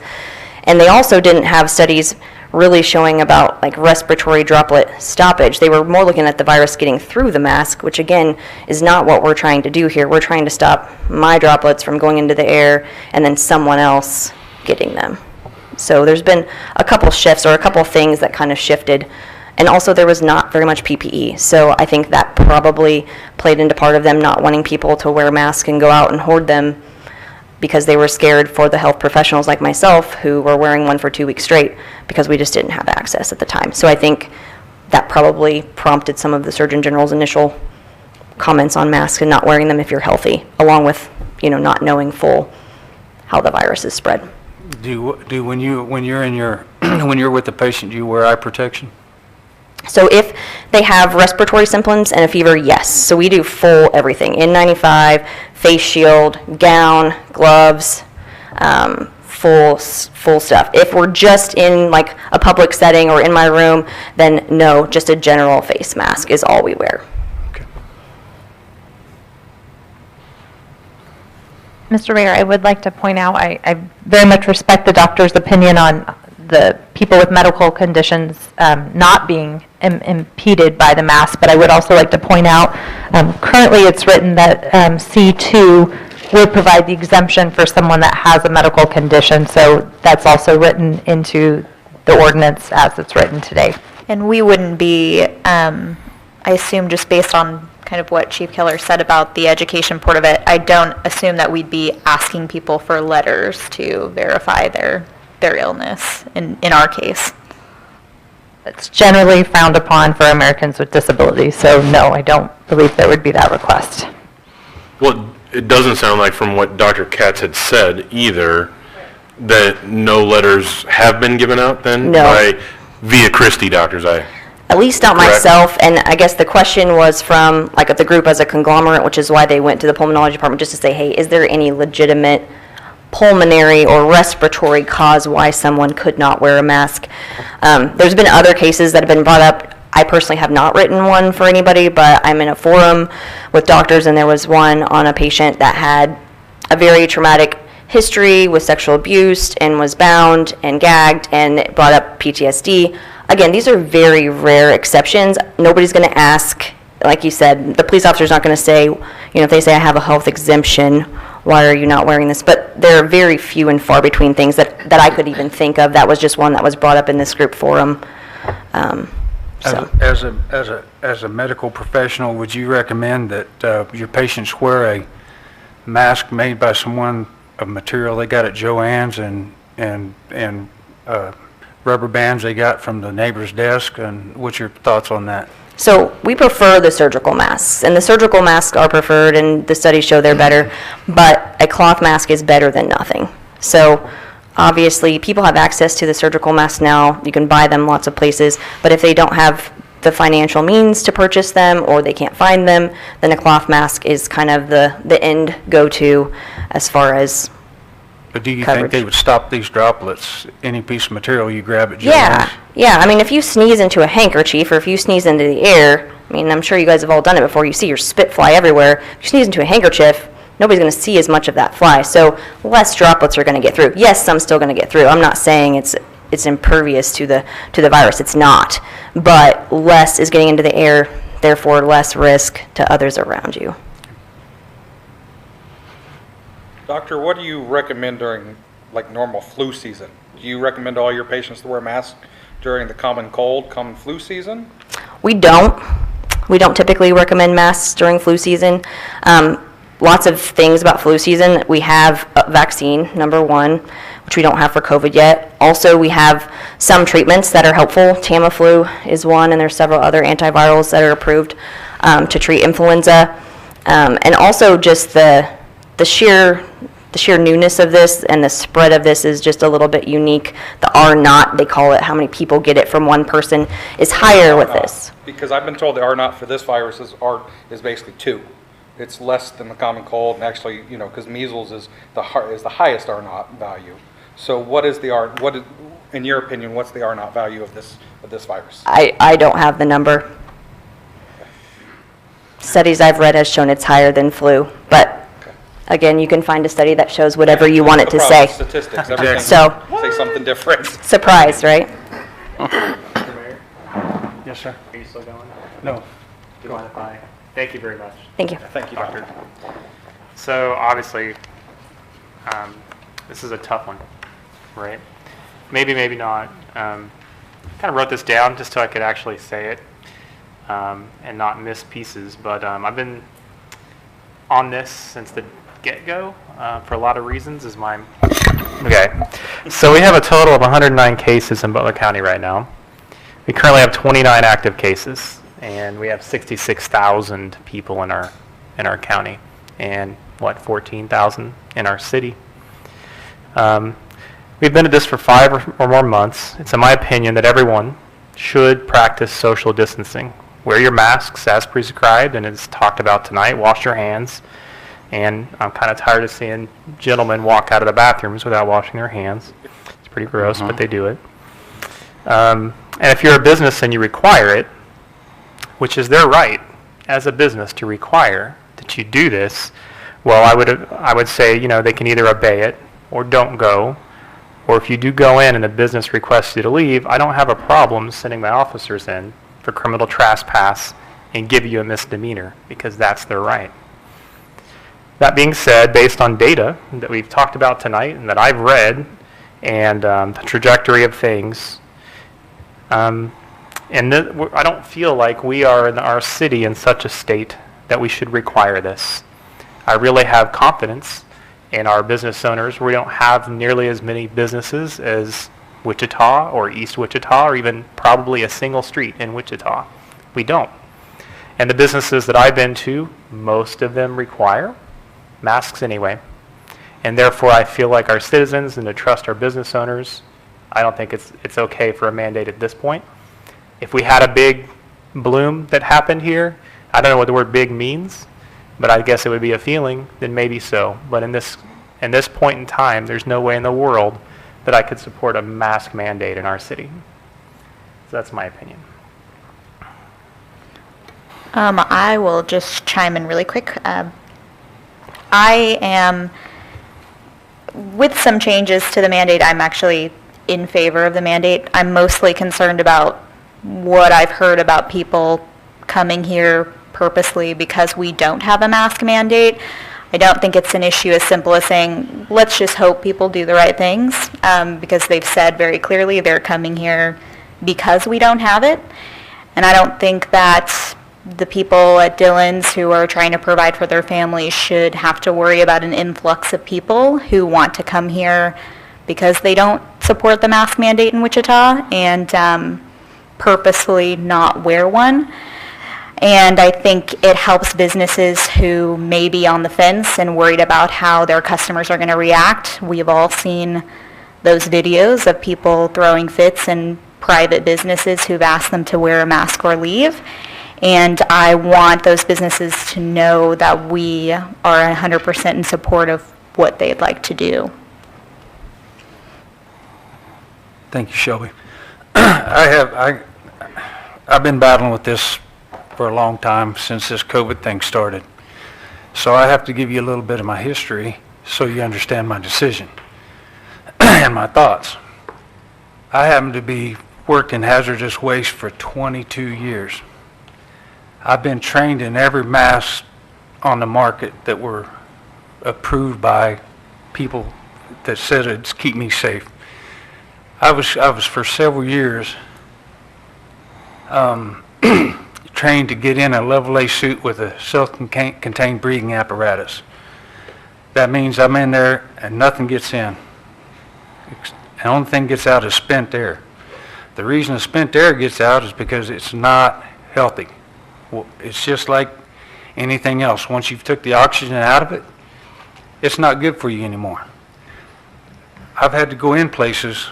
And they also didn't have studies really showing about like respiratory droplet stoppage. They were more looking at the virus getting through the mask, which again is not what we're trying to do here. We're trying to stop my droplets from going into the air and then someone else getting them. So there's been a couple shifts or a couple things that kind of shifted. And also there was not very much PPE. So I think that probably played into part of them not wanting people to wear masks and go out and hoard them, because they were scared for the health professionals like myself who were wearing one for 2 weeks straight because we just didn't have access at the time. So I think that probably prompted some of the Surgeon General's initial comments on masks and not wearing them if you're healthy, along with, not knowing full how the virus is spread. When you're when you're with the patient, do you wear eye protection? So if they have respiratory symptoms and a fever, yes. So we do full everything, N95, face shield, gown, gloves, full stuff. If we're just in like a public setting or in my room, then no, just a general face mask is all we wear. Okay. Mr. Mayor, I would like to point out, I very much respect the doctor's opinion on the people with medical conditions not being impeded by the mask, but I would also like to point out, currently it's written that C2 would provide the exemption for someone that has a medical condition, so that's also written into the ordinance as it's written today. And we wouldn't be, I assume just based on kind of what Chief Keller said about the education part of it, I don't assume that we'd be asking people for letters to verify their illness in our case. It's generally frowned upon for Americans with disabilities, so no, I don't believe there would be that request. Well, it doesn't sound like from what Dr. Katz had said either, that no letters have been given out then? No. Via Christie doctors, At least not Correct. myself, and I guess the question was from, like, the group as a conglomerate, which is why they went to the pulmonology department, just to say, hey, is there any legitimate pulmonary or respiratory cause why someone could not wear a mask? There's been other cases that have been brought up. I personally have not written one for anybody, but I'm in a forum with doctors, and there was one on a patient that had a very traumatic history with sexual abuse and was bound and gagged, and it brought up PTSD. Again, these are very rare exceptions. Nobody's going to ask, like you said, the police officer's not going to say, if they say I have a health exemption, why are you not wearing this? But there are very few and far between things that I could even think of. That was just one that was brought up in this group forum. So. As a medical professional, would you recommend that your patients wear a mask made by someone of material they got at Joann's and rubber bands they got from the neighbor's desk? And what's your thoughts on that? So we prefer the surgical masks, and the surgical masks are preferred, and the studies show they're better, but a cloth mask is better than nothing. So obviously, people have access to the surgical masks now. You can buy them lots of places, but if they don't have the financial means to purchase them or they can't find them, then a cloth mask is kind of the end go-to as far as But do you coverage. think they would stop these droplets, any piece of material you grab at Joann's? Yeah. I mean, if you sneeze into a handkerchief or if you sneeze into the air, I mean, I'm sure you guys have all done it before. You see your spit fly everywhere. If you sneeze into a handkerchief, nobody's going to see as much of that fly. So less droplets are going to get through. Yes, some still going to get through. I'm not saying it's impervious to the virus. It's not. But less is getting into the air, therefore less risk to others around you. Doctor, what do you recommend during, like, normal flu season? Do you recommend all your patients to wear masks during the common cold, common flu season? We don't. We don't typically recommend masks during flu season. Lots of things about flu season. We have a vaccine, number one, which we don't have for COVID yet. Also, we have some treatments that are helpful. Tamiflu is one, and there's several other antivirals that are approved to treat influenza. And also just the sheer newness of this and the spread of this is just a little bit unique. The R naught, they call it, how many people get it from one person, is higher with this. Because I've been told the R naught for this virus is basically 2. It's less than the common cold, and actually, because measles is the highest R naught value. So what is in your opinion, what's the R naught value of this virus? I don't have the number. Studies I've read has shown it's higher than flu, but again, you can find a study that shows whatever you want it to say. Statistics, everything. So, Say something different. surprise, right? Mr. Mayor, Yes, sir. are you still going? No. Do you mind if I? Thank you very much. Thank you. Thank you, Doctor. So obviously, this is a tough one, right? Maybe, maybe not. Kind of wrote this down just so I could actually say it and not miss pieces. But I've been on this since the get-go for a lot of reasons. Okay. So we have a total of 109 cases in Butler County right now. We currently have 29 active cases, and we have 66,000 people in our county, and 14,000 in our city. We've been at this for 5 or more months. It's in my opinion that everyone should practice social distancing. Wear your masks as prescribed, and it's talked about tonight. Wash your hands. And I'm kind of tired of seeing gentlemen walk out of the bathrooms without washing their hands. It's pretty gross, but they do it. And if you're a business and you require it, which is their right as a business to require that you do this, Well, I would say, they can either obey it or don't go. Or if you do go in and a business requests you to leave, I don't have a problem sending my officers in for criminal trespass and give you a misdemeanor because that's their right. That being said, based on data that we've talked about tonight and that I've read and the trajectory of things, I don't feel like we are in our city in such a state that we should require this. I really have confidence in our business owners. We don't have nearly as many businesses as Wichita or East Wichita or even probably a single street in Wichita. We don't. And the businesses that I've been to, most of them require masks anyway. And therefore I feel like our citizens and to trust our business owners, I don't think it's okay for a mandate at this point. If we had a big bloom that happened here, I don't know what the word big means, but I guess it would be a feeling, then maybe so. But in this point in time, there's no way in the world that I could support a mask mandate in our city. So that's my opinion. I will just chime in really quick. I am, with some changes to the mandate, I'm actually in favor of the mandate. I'm mostly concerned about what I've heard about people coming here purposely because we don't have a mask mandate. I don't think it's an issue as simple as saying, let's just hope people do the right things, because they've said very clearly they're coming here because we don't have it. And I don't think that the people at Dillon's who are trying to provide for their families should have to worry about an influx of people who want to come here because they don't support the mask mandate in Wichita and purposefully not wear one. And I think it helps businesses who may be on the fence and worried about how their customers are going to react. We've all seen those videos of people throwing fits in private businesses who've asked them to wear a mask or leave. And I want those businesses to know that we are 100% in support of what they'd like to do. Thank you, Shelby. I've been battling with this for a long time since this COVID thing started. So I have to give you a little bit of my history so you understand my decision and my thoughts. I happen to be worked in hazardous waste for 22 years. I've been trained in every mask on the market that were approved by people that said it'd keep me safe. I was for several years trained to get in a level A suit with a self-contained breathing apparatus. That means I'm in there and nothing gets in. The only thing gets out is spent air. The reason the spent air gets out is because it's not healthy. Well, it's just like anything else. Once you've took the oxygen out of it, it's not good for you anymore. I've had to go in places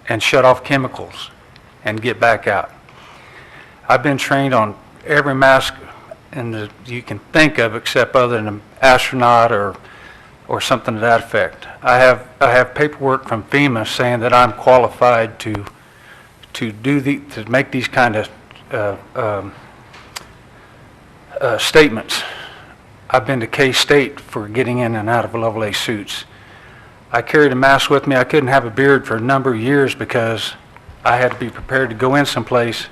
and shut off chemicals and get back out. I've been trained on every mask you can think of except other than an astronaut or something to that effect. I have paperwork from FEMA saying that I'm qualified to make these kind of statements. I've been to K-State for getting in and out of level A suits. I carried a mask with me. I couldn't have a beard for a number of years because I had to be prepared to go in someplace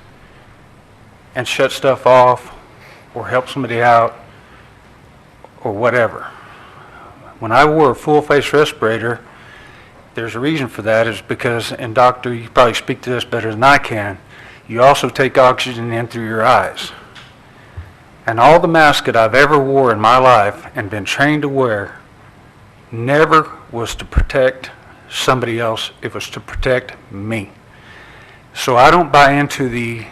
and shut stuff off or help somebody out or whatever. When I wore a full face respirator, there's a reason for that, is because, and doctor, you probably speak to this better than I can, you also take oxygen in through your eyes. And all the masks that I've ever wore in my life and been trained to wear never was to protect somebody else, it was to protect me. So I don't buy into the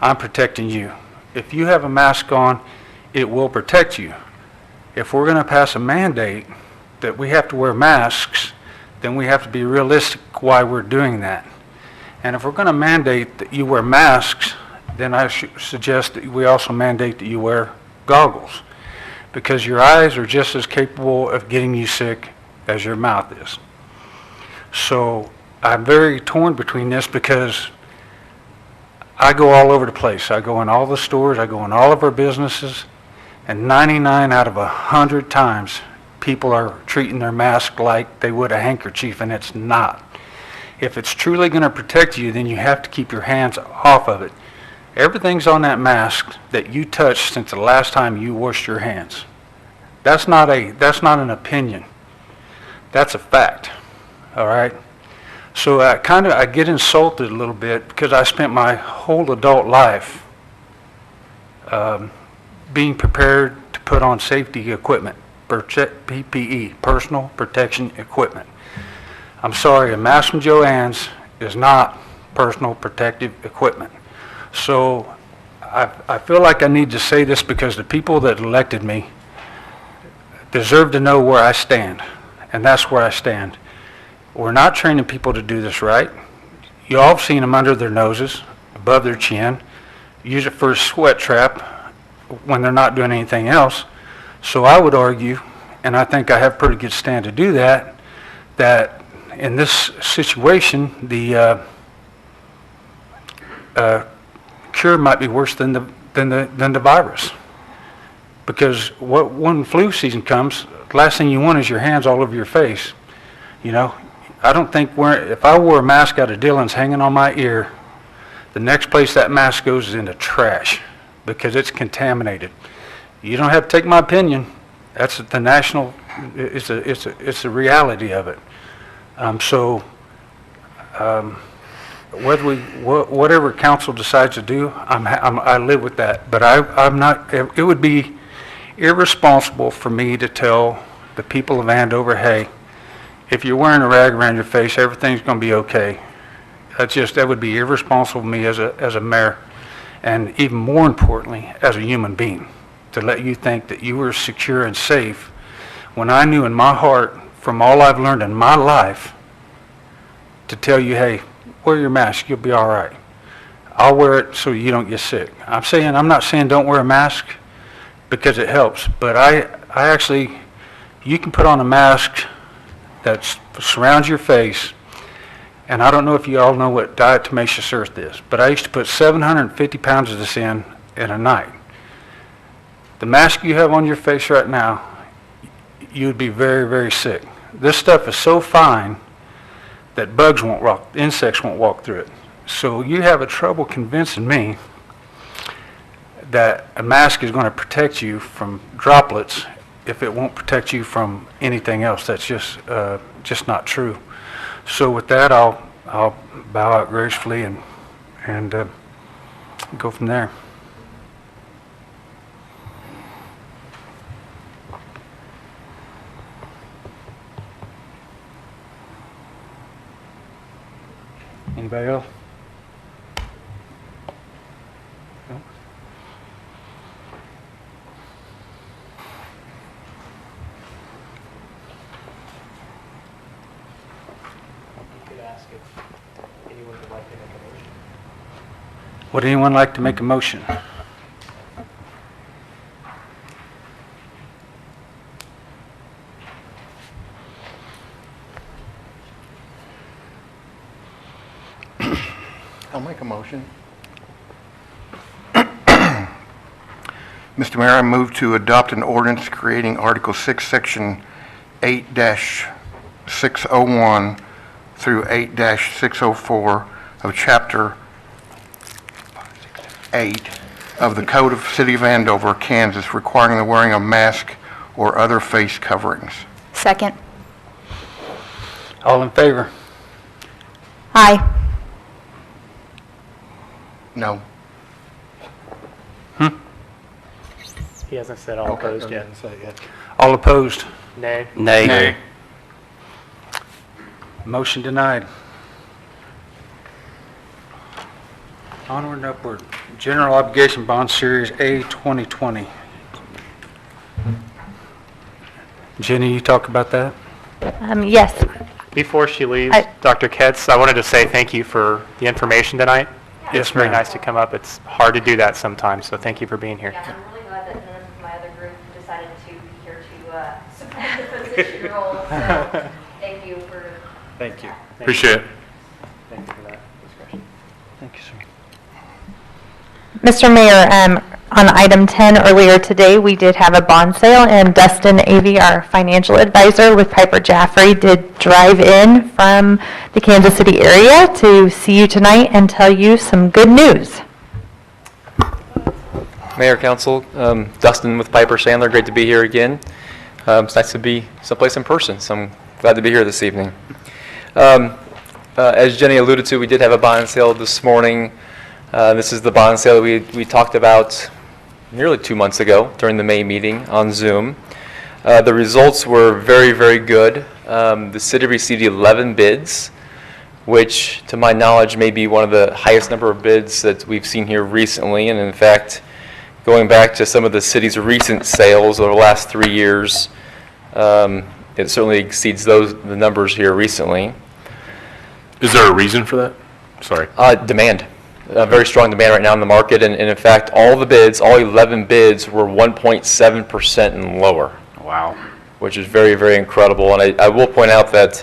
I'm protecting you. If you have a mask on, it will protect you. If we're going to pass a mandate that we have to wear masks, then we have to be realistic why we're doing that. And if we're going to mandate that you wear masks, then I suggest that we also mandate that you wear goggles, because your eyes are just as capable of getting you sick as your mouth is. So I'm very torn between this because I go all over the place. I go in all the stores, I go in all of our businesses, and 99 out of 100 times, people are treating their mask like they would a handkerchief, and it's not. If it's truly going to protect you, then you have to keep your hands off of it. Everything's on that mask that you touched since the last time you washed your hands. That's not an opinion. That's a fact. All right? So I get insulted a little bit because I spent my whole adult life being prepared to put on safety equipment, PPE, personal protection equipment. I'm sorry, a mask from Joann's is not personal protective equipment. So I feel like I need to say this because the people that elected me deserve to know where I stand, and that's where I stand. We're not training people to do this right. You all have seen them under their noses, above their chin, use it for a sweat trap when they're not doing anything else. So I would argue, and I think I have pretty good stand to do that, that in this situation, the cure might be worse than the virus. Because when flu season comes, the last thing you want is your hands all over your face. You know, I don't think if I wore a mask out of Dylan's hanging on my ear, the next place that mask goes is in the trash because it's contaminated. You don't have to take my opinion. That's the national. It's a reality of it. Whatever council decides to do, I live with that. But I'm not. It would be irresponsible for me to tell the people of Andover, hey, if you're wearing a rag around your face, everything's going to be okay. That would be irresponsible of me as a mayor, and even more importantly, as a human being, to let you think that you were secure and safe when I knew in my heart, from all I've learned in my life, to tell you, hey, wear your mask, you'll be all right. I'll wear it so you don't get sick. I'm not saying don't wear a mask because it helps, but I actually, you can put on a mask that surrounds your face, and I don't know if you all know what diatomaceous earth is, but I used to put 750 pounds of this in a night. The mask you have on your face right now, you'd be very, very sick. This stuff is so fine that insects won't walk through it. So you have a trouble convincing me that a mask is going to protect you from droplets if it won't protect you from anything else. That's just not true. So with that, I'll bow out gracefully and go from there. Anybody else? No? Would anyone like to make a motion? I'll make a motion. Mr. Mayor, I move to adopt an ordinance creating Article 6, Section 8-601 through 8-604 of Chapter 8 of the Code of City of Andover, Kansas, requiring the wearing of mask or other face coverings. Second. All in favor? Aye. No. He hasn't said all opposed yet. All opposed? Nay. Nay. Motion denied. Onward and upward. General Obligation Bond Series A 2020. Jenny, you talk about that? Yes. Before she leaves, Dr. Ketz, I wanted to say thank you for the information tonight. Yes, It's very ma'am. nice to come up. It's hard to do that sometimes, so thank you for being here. Yeah, I'm really glad that none of my other group decided to be here to support the position role. So thank you for. Thank you. Appreciate it. Thank you for that discussion. Thank you, sir. Mr. Mayor, on item 10 earlier today, we did have a bond sale, and Dustin Avey, our financial advisor with Piper Jaffray, did drive in from the Kansas City area to see you tonight and tell you some good news. Mayor, Council, Dustin with Piper Sandler, great to be here again. It's nice to be someplace in person, so I'm glad to be here this evening. As Jenny alluded to, we did have a bond sale this morning. This is the bond sale we talked about nearly 2 months ago during the May meeting on Zoom. The results were very, very good. The city received 11 bids, which to my knowledge may be one of the highest number of bids that we've seen here recently. And in fact, going back to some of the city's recent sales over the last 3 years, it certainly exceeds the numbers here recently. Is there a reason for that? Sorry. Demand. Very strong demand right now in the market, and in fact, all 11 bids were 1.7% and lower. Wow. Which is very, very incredible. And I will point out that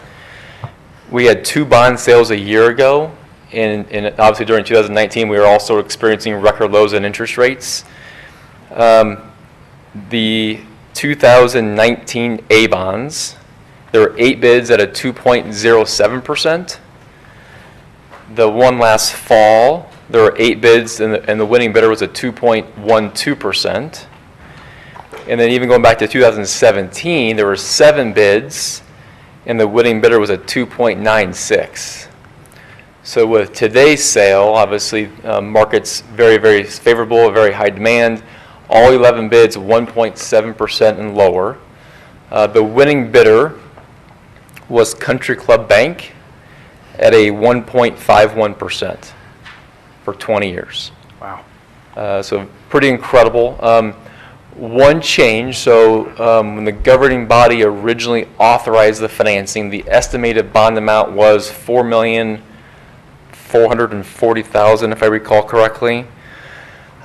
we had 2 bond sales a year ago, and obviously during 2019, we were also experiencing record lows in interest rates. The 2019 A bonds, there were 8 bids at a 2.07%. The one last fall, there were 8 bids, and the winning bidder was a 2.12%. And then even going back to 2017, there were 7 bids, and the winning bidder was a 2.96. So with today's sale, obviously, market's very, very favorable, very high demand. All 11 bids, 1.7% and lower. The winning bidder was Country Club Bank at a 1.51% for 20 years. Wow. So pretty incredible. One change, so when the governing body originally authorized the financing, the estimated bond amount was $4,440,000, if I recall correctly.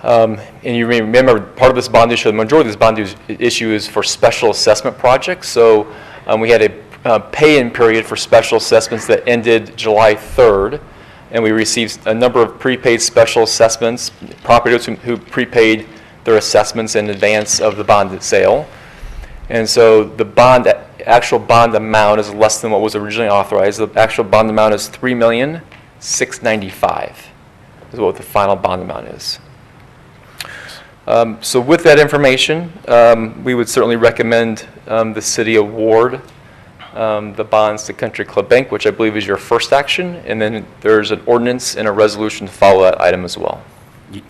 And you may remember part of this bond issue, the majority of this bond issue is for special assessment projects. So we had a pay-in period for special assessments that ended July 3rd, and we received a number of prepaid special assessments, property owners who prepaid their assessments in advance of the bond sale. And so the actual bond amount is less than what was originally authorized. The actual bond amount is $3,695,000 is what the final bond amount is. So with that information, we would certainly recommend the city award the bonds to Country Club Bank, which I believe is your first action, and then there's an ordinance and a resolution to follow that item as well.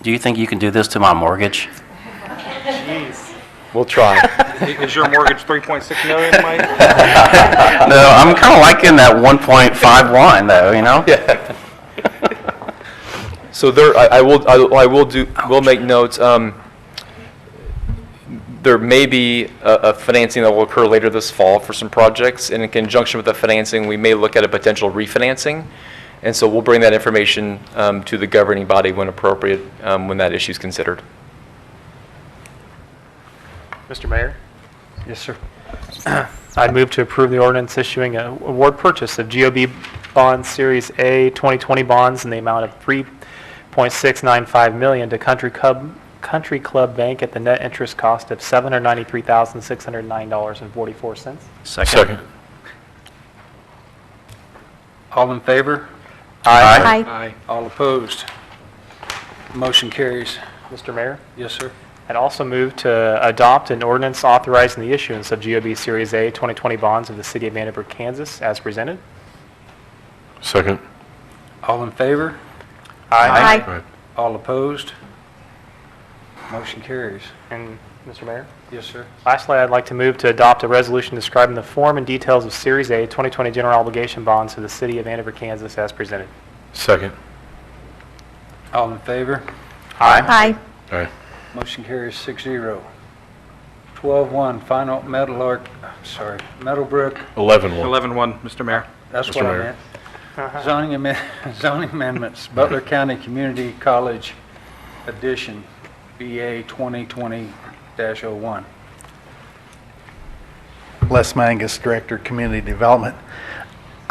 Do you think you can do this to my mortgage? Jeez. We'll try. Is your mortgage 3.6 million, Mike? No, I'm kind of liking that 1.51 though, you know? Yeah. So there, we'll make notes. There may be a financing that will occur later this fall for some projects, and in conjunction with the financing, we may look at a potential refinancing. And so we'll bring that information to the governing body when appropriate, when that issue is considered. Mr. Mayor, Yes, sir. I'd move to approve the ordinance issuing a award purchase of GOB bonds Series A 2020 bonds in the amount of $3.695 million to Country Club Bank at the net interest cost of $793,609.44. Second. All in favor? Aye. Aye. All opposed? Motion carries. Mr. Mayor, Yes, sir. I'd also move to adopt an ordinance authorizing the issuance of GOB Series A 2020 bonds of the city of Vandenberg, Kansas, as presented. Second. All in favor? Aye. Right. All opposed? Motion carries. And, Mr. Mayor, Yes, sir. lastly, I'd like to move to adopt a resolution describing the form and details of Series A 2020 general obligation bonds of the city of Vandenberg, Kansas, as presented. Second. All in favor? Aye. Aye. Motion carries 6-0. 12-1, final Meadowbrook. 11-1. 11-1, Mr. Mayor. That's Mr. what I Mayor. meant. Zoning amendments, Butler County Community College Edition, BA 2020-01. Les Mangus, Director, Community Development.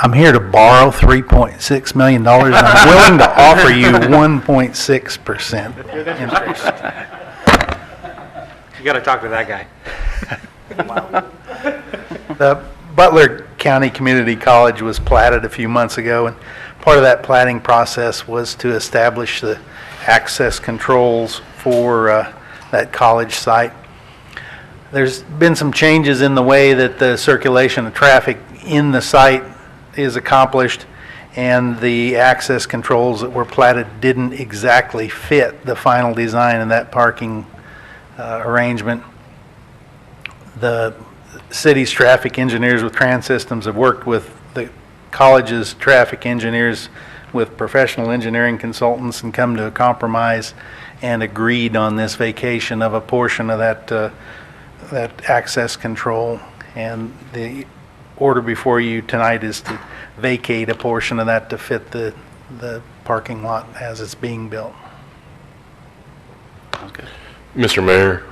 I'm here to borrow $3.6 million, and I'm willing to offer you 1.6% interest. You got to talk to that guy. The Butler County Community College was platted a few months ago, and part of that platting process was to establish the access controls for that college site. There's been some changes in the way that the circulation of traffic in the site is accomplished, and the access controls that were platted didn't exactly fit the final design of that parking arrangement. The city's traffic engineers with Trans Systems have worked with the college's traffic engineers with professional engineering consultants and come to a compromise and agreed on this vacation of a portion of that access control. And the order before you tonight is to vacate a portion of that to fit the parking lot as it's being built. Okay. Mr. Mayor,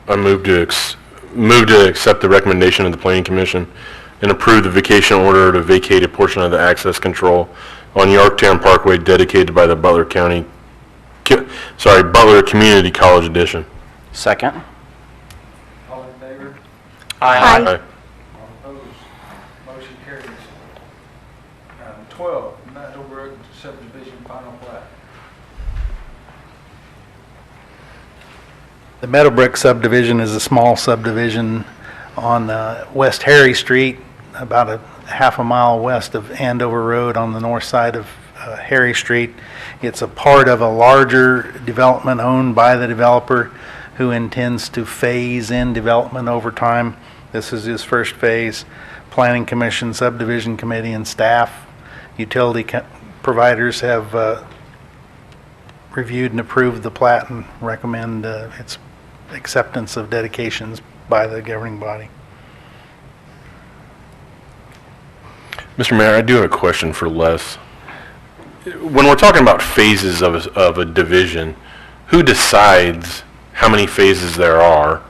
I move to accept the recommendation of the Planning Commission and approve the vacation order to vacate a portion of the access control on Yorktown Parkway dedicated by the Butler Community College Edition. Second. All in favor? Aye. Aye. All opposed? Motion carries. 12, Meadowbrook subdivision final plat. The Meadowbrook subdivision is a small subdivision on West Harry Street, about a half a mile west of Andover Road on the north side of Harry Street. It's a part of a larger development owned by the developer who intends to phase in development over time. This is his first phase. Planning Commission, Subdivision Committee, and staff, utility providers have reviewed and approved the plat and recommend its acceptance of dedications by the governing body. Mr. Mayor, I do have a question for Les. When we're talking about phases of a division, who decides how many phases there are,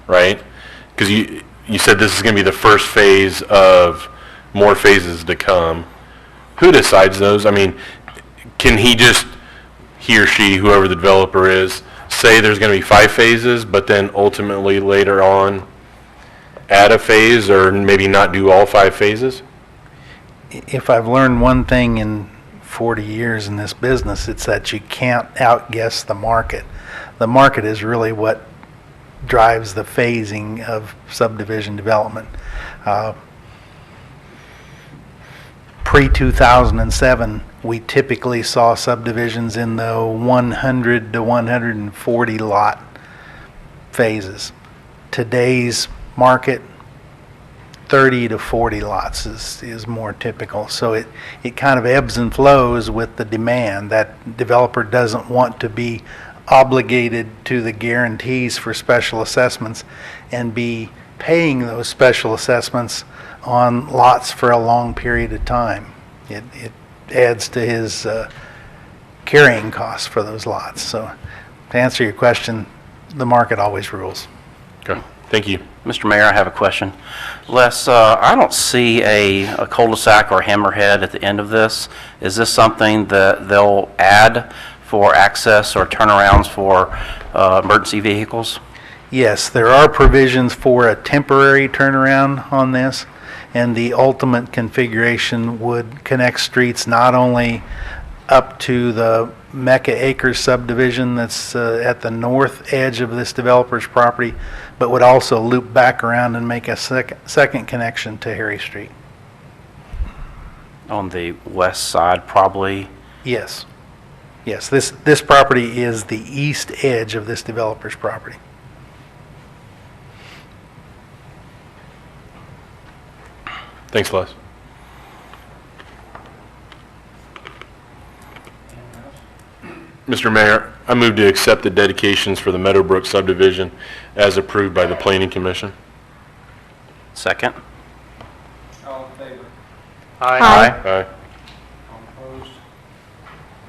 right? Because you said this is going to be the first phase of more phases to come. Who decides those? I mean, can he or she, whoever the developer is, say there's going to be 5 phases, but then ultimately later on add a phase or maybe not do all 5 phases? If I've learned one thing in 40 years in this business, it's that you can't outguess the market. The market is really what drives the phasing of subdivision development. Pre-2007, we typically saw subdivisions in the 100 to 140 lot phases. Today's market, 30 to 40 lots is more typical. So it kind of ebbs and flows with the demand. That developer doesn't want to be obligated to the guarantees for special assessments and be paying those special assessments on lots for a long period of time. It adds to his carrying costs for those lots. So to answer your question, the market always rules. Okay, thank you. Mr. Mayor, I have a question. Les, I don't see a cul-de-sac or hammerhead at the end of this. Is this something that they'll add for access or turnarounds for emergency vehicles? Yes, there are provisions for a temporary turnaround on this, and the ultimate configuration would connect streets not only up to the Mecca Acres subdivision that's at the north edge of this developer's property, but would also loop back around and make a second connection to Harry Street. On the west side, probably? Yes. Yes, this property is the east edge of this developer's property. Thanks, Les. Mr. Mayor, I move to accept the dedications for the Meadowbrook subdivision as approved by the Planning Commission. Second. All in favor? Aye. Aye. All opposed?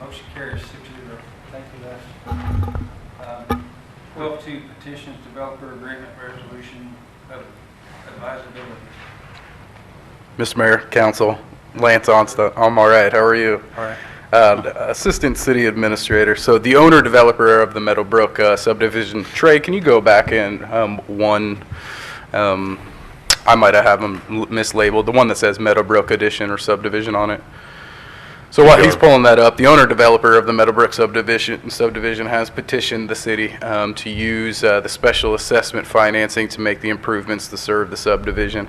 Motion carries 6-0. Thank you, Les. 12-2 petitions, developer agreement resolution of advisability. Mr. Mayor, Council, Lance Onsta. I'm all right. How are you? All right. Assistant City Administrator. So the owner-developer of the Meadowbrook subdivision, Trey, can you go back in one? I might have them mislabeled. The one that says Meadowbrook Addition or subdivision on it. So while he's pulling that up, the owner-developer of the Meadowbrook subdivision has petitioned the city to use the special assessment financing to make the improvements to serve the subdivision.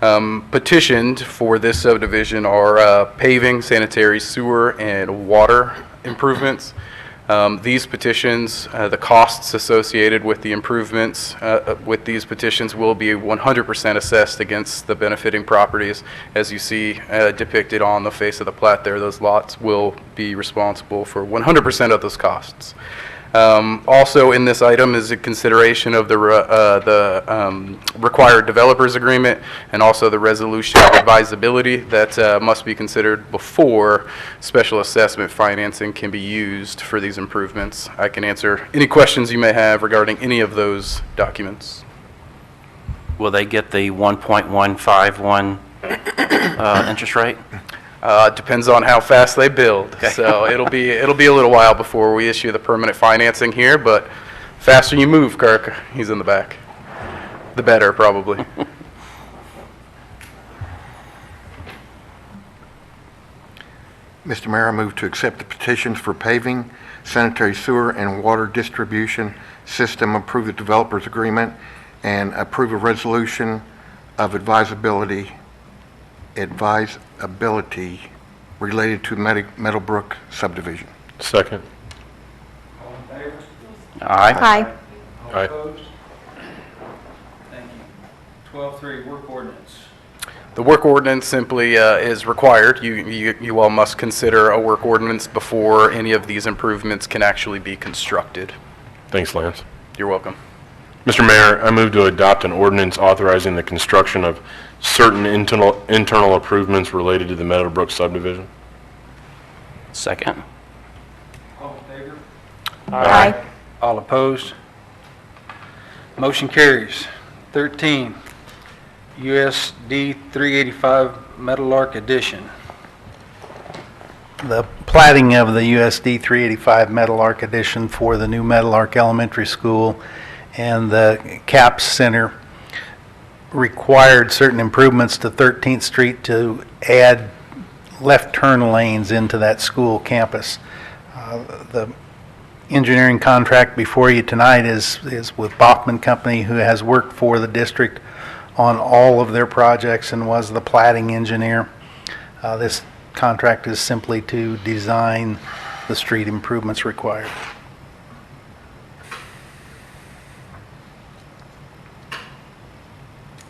Petitioned for this subdivision are paving, sanitary, sewer, and water improvements. These petitions, the costs associated with the improvements with these petitions will be 100% assessed against the benefiting properties. As you see depicted on the face of the plat there, those lots will be responsible for 100% of those costs. Also in this item is a consideration of the required developers agreement and also the resolution of advisability that must be considered before special assessment financing can be used for these improvements. I can answer any questions you may have regarding any of those documents. Will they get the 1.151 interest rate? Depends on how fast they build. Okay. So it'll be a little while before we issue the permanent financing here, but faster you move, Kirk. He's in the back. The better, probably. Mr. Mayor, I move to accept the petitions for paving, sanitary sewer, and water distribution system, approve the developers agreement, and approve a resolution of advisability related to Meadowbrook subdivision. Second. All in favor? Aye. Aye. All Aye. opposed? Thank you. 12.3, work ordinance. The work ordinance simply is required. You all must consider a work ordinance before any of these improvements can actually be constructed. Thanks, Lance. You're welcome. Mr. Mayor, I move to adopt an ordinance authorizing the construction of certain internal improvements related to the Meadowbrook subdivision. Second. All in favor? Aye. All opposed? Motion carries. 13, USD 385 Meadowlark Addition. The platting of the USD 385 Meadowlark Addition for the new Meadowlark Elementary School and the CAPS Center required certain improvements to 13th Street to add left turn lanes into that school campus. The engineering contract before you tonight is with Bachman Company, who has worked for the district on all of their projects and was the platting engineer. This contract is simply to design the street improvements required.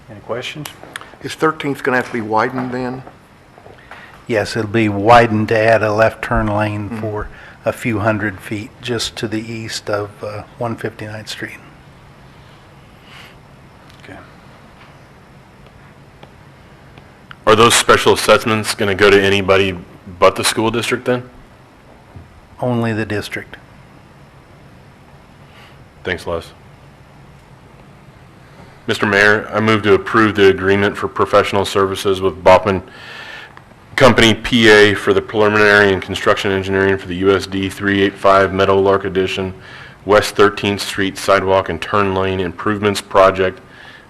Any questions? Is 13th going to have to be widened then? Yes, it'll be widened to add a left turn lane for a few hundred feet just to the east of 159th Street. Okay. Are those special assessments going to go to anybody but the school district then? Only the district. Thanks, Les. Mr. Mayor, I move to approve the agreement for professional services with Bachman Company, PA, for the preliminary and construction engineering for the USD 385 Meadowlark Addition, West 13th Street Sidewalk and Turn Lane Improvements Project,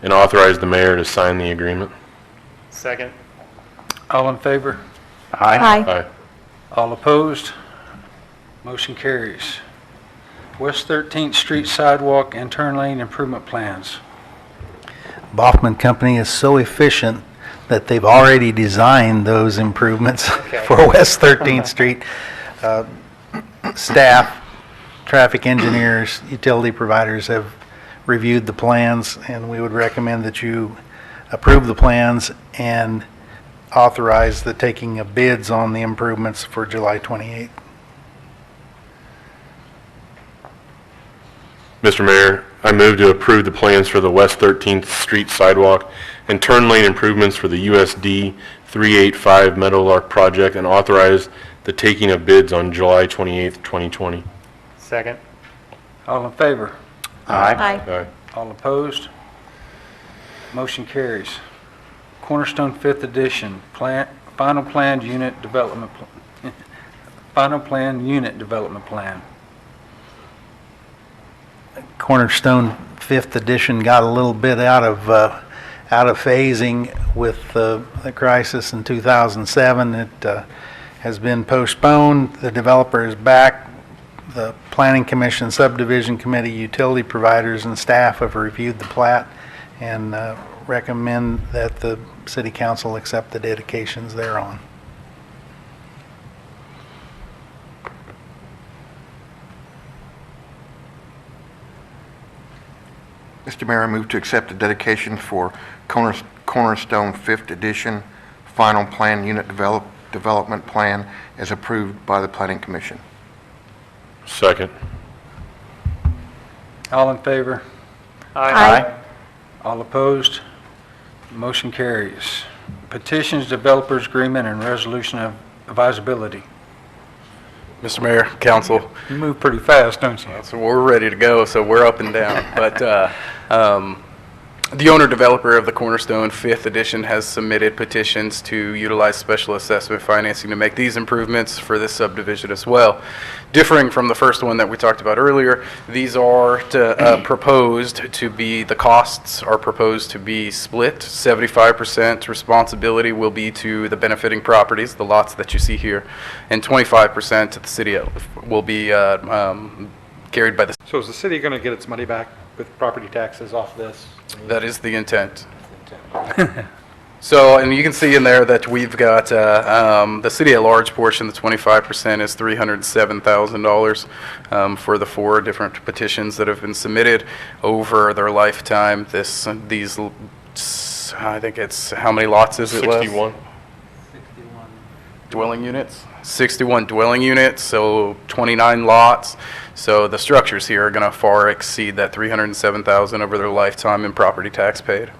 and authorize the mayor to sign the agreement. Second. All in favor? Aye. Aye. All opposed? Motion carries. West 13th Street Sidewalk and Turn Lane Improvement Plans. Bachman Company is so efficient that they've already designed those improvements for West 13th Street. Staff, traffic engineers, utility providers have reviewed the plans, and we would recommend that you approve the plans and authorize the taking of bids on the improvements for July 28th. Mr. Mayor, I move to approve the plans for the West 13th Street Sidewalk and Turn Lane Improvements for the USD 385 Meadowlark Project and authorize the taking of bids on July 28th, 2020. Second. All in favor? Aye. Aye. All opposed? Motion carries. Cornerstone 5th Edition, final planned unit development, final planned unit development plan. Cornerstone 5th edition got a little bit out of phasing with the crisis in 2007. It has been postponed. The developer is back. The Planning Commission, Subdivision Committee, utility providers, and staff have reviewed the plat and recommend that the City Council accept the dedications thereon. Mr. Mayor, I move to accept the dedication for Cornerstone 5th Edition Final Plan Unit Development Plan as approved by the Planning Commission. Second. All in favor? Aye. All opposed? Motion carries. Petitions, developers agreement, and resolution of advisability. Mr. Mayor, Council, You move pretty fast, don't you? so we're ready to go, so we're up and down. But the owner-developer of the Cornerstone 5th Edition has submitted petitions to utilize special assessment financing to make these improvements for this subdivision as well. Differing from the first one that we talked about earlier, these are proposed to be, the costs are proposed to be split. 75% responsibility will be to the benefiting properties, the lots that you see here, and 25% to the city will be carried by the. So is the city going to get its money back with property taxes off this? That is the intent. So, and you can see in there that we've got the city at large portion, the 25% is $307,000 for the 4 different petitions that have been submitted over their lifetime. These, I think it's, how many lots is it, Les? 61. Dwelling units? 61 dwelling units, so 29 lots. So the structures here are going to far exceed that $307,000 over their lifetime in property tax paid.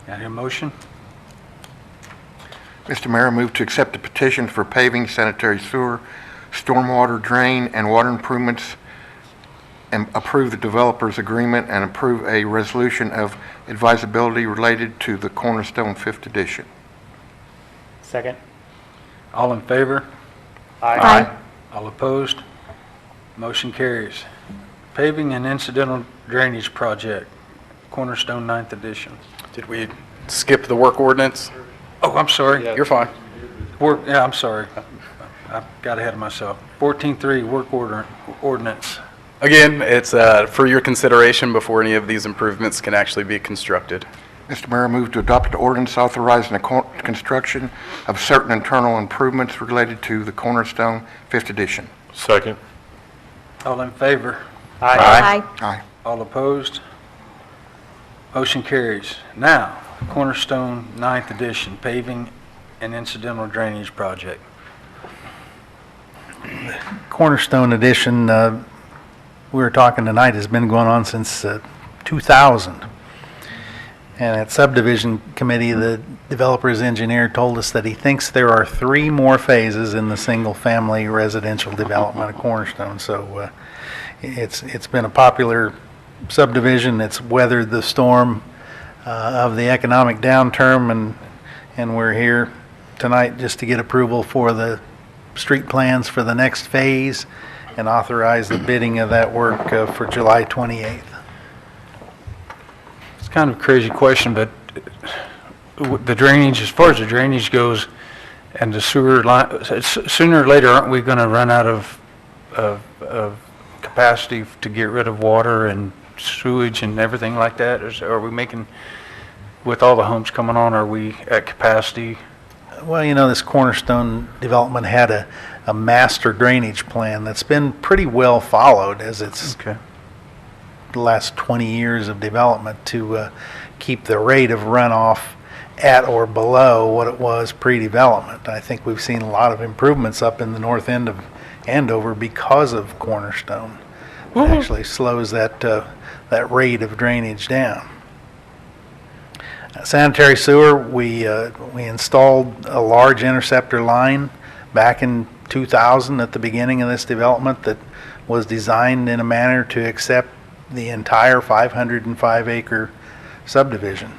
Got a motion? Mr. Mayor, I move to accept the petition for paving, sanitary sewer, stormwater drain, and water improvements, and approve the developer's agreement and approve a resolution of advisability related to the Cornerstone 5th Edition. Second. All in favor? Aye. All opposed? Motion carries. Paving and incidental drainage project, Cornerstone 9th Edition. Did we skip the work ordinance? Oh, I'm sorry. You're fine. Yeah, I'm sorry. I got ahead of myself. 14.3, work ordinance. Again, it's for your consideration before any of these improvements can actually be constructed. Mr. Mayor, I move to adopt an ordinance authorizing the construction of certain internal improvements related to the Cornerstone 5th Edition. Second. All in favor? Aye. Aye. All opposed? Motion carries. Now, Cornerstone 9th Edition, paving and incidental drainage project. Cornerstone Edition, we were talking tonight, has been going on since 2000. And at subdivision committee, the developer's engineer told us that he thinks there are 3 more phases in the single-family residential development of Cornerstone. So it's been a popular subdivision. It's weathered the storm of the economic downturn, and we're here tonight just to get approval for the street plans for the next phase and authorize the bidding of that work for July 28th. It's kind of a crazy question, but the drainage, as far as the drainage goes, and the sewer line, sooner or later, aren't we going to run out of capacity to get rid of water and sewage and everything like that? Are we making, with all the homes coming on, are we at capacity? Well, you know, this Cornerstone development had a master drainage plan that's been pretty well followed as it's the last 20 years of development to keep the rate of runoff at or below what it was pre-development. I think we've seen a lot of improvements up in the north end of Andover because of Cornerstone. It actually slows that rate of drainage down. Sanitary sewer, we installed a large interceptor line back in 2000 at the beginning of this development that was designed in a manner to accept the entire 505-acre subdivision.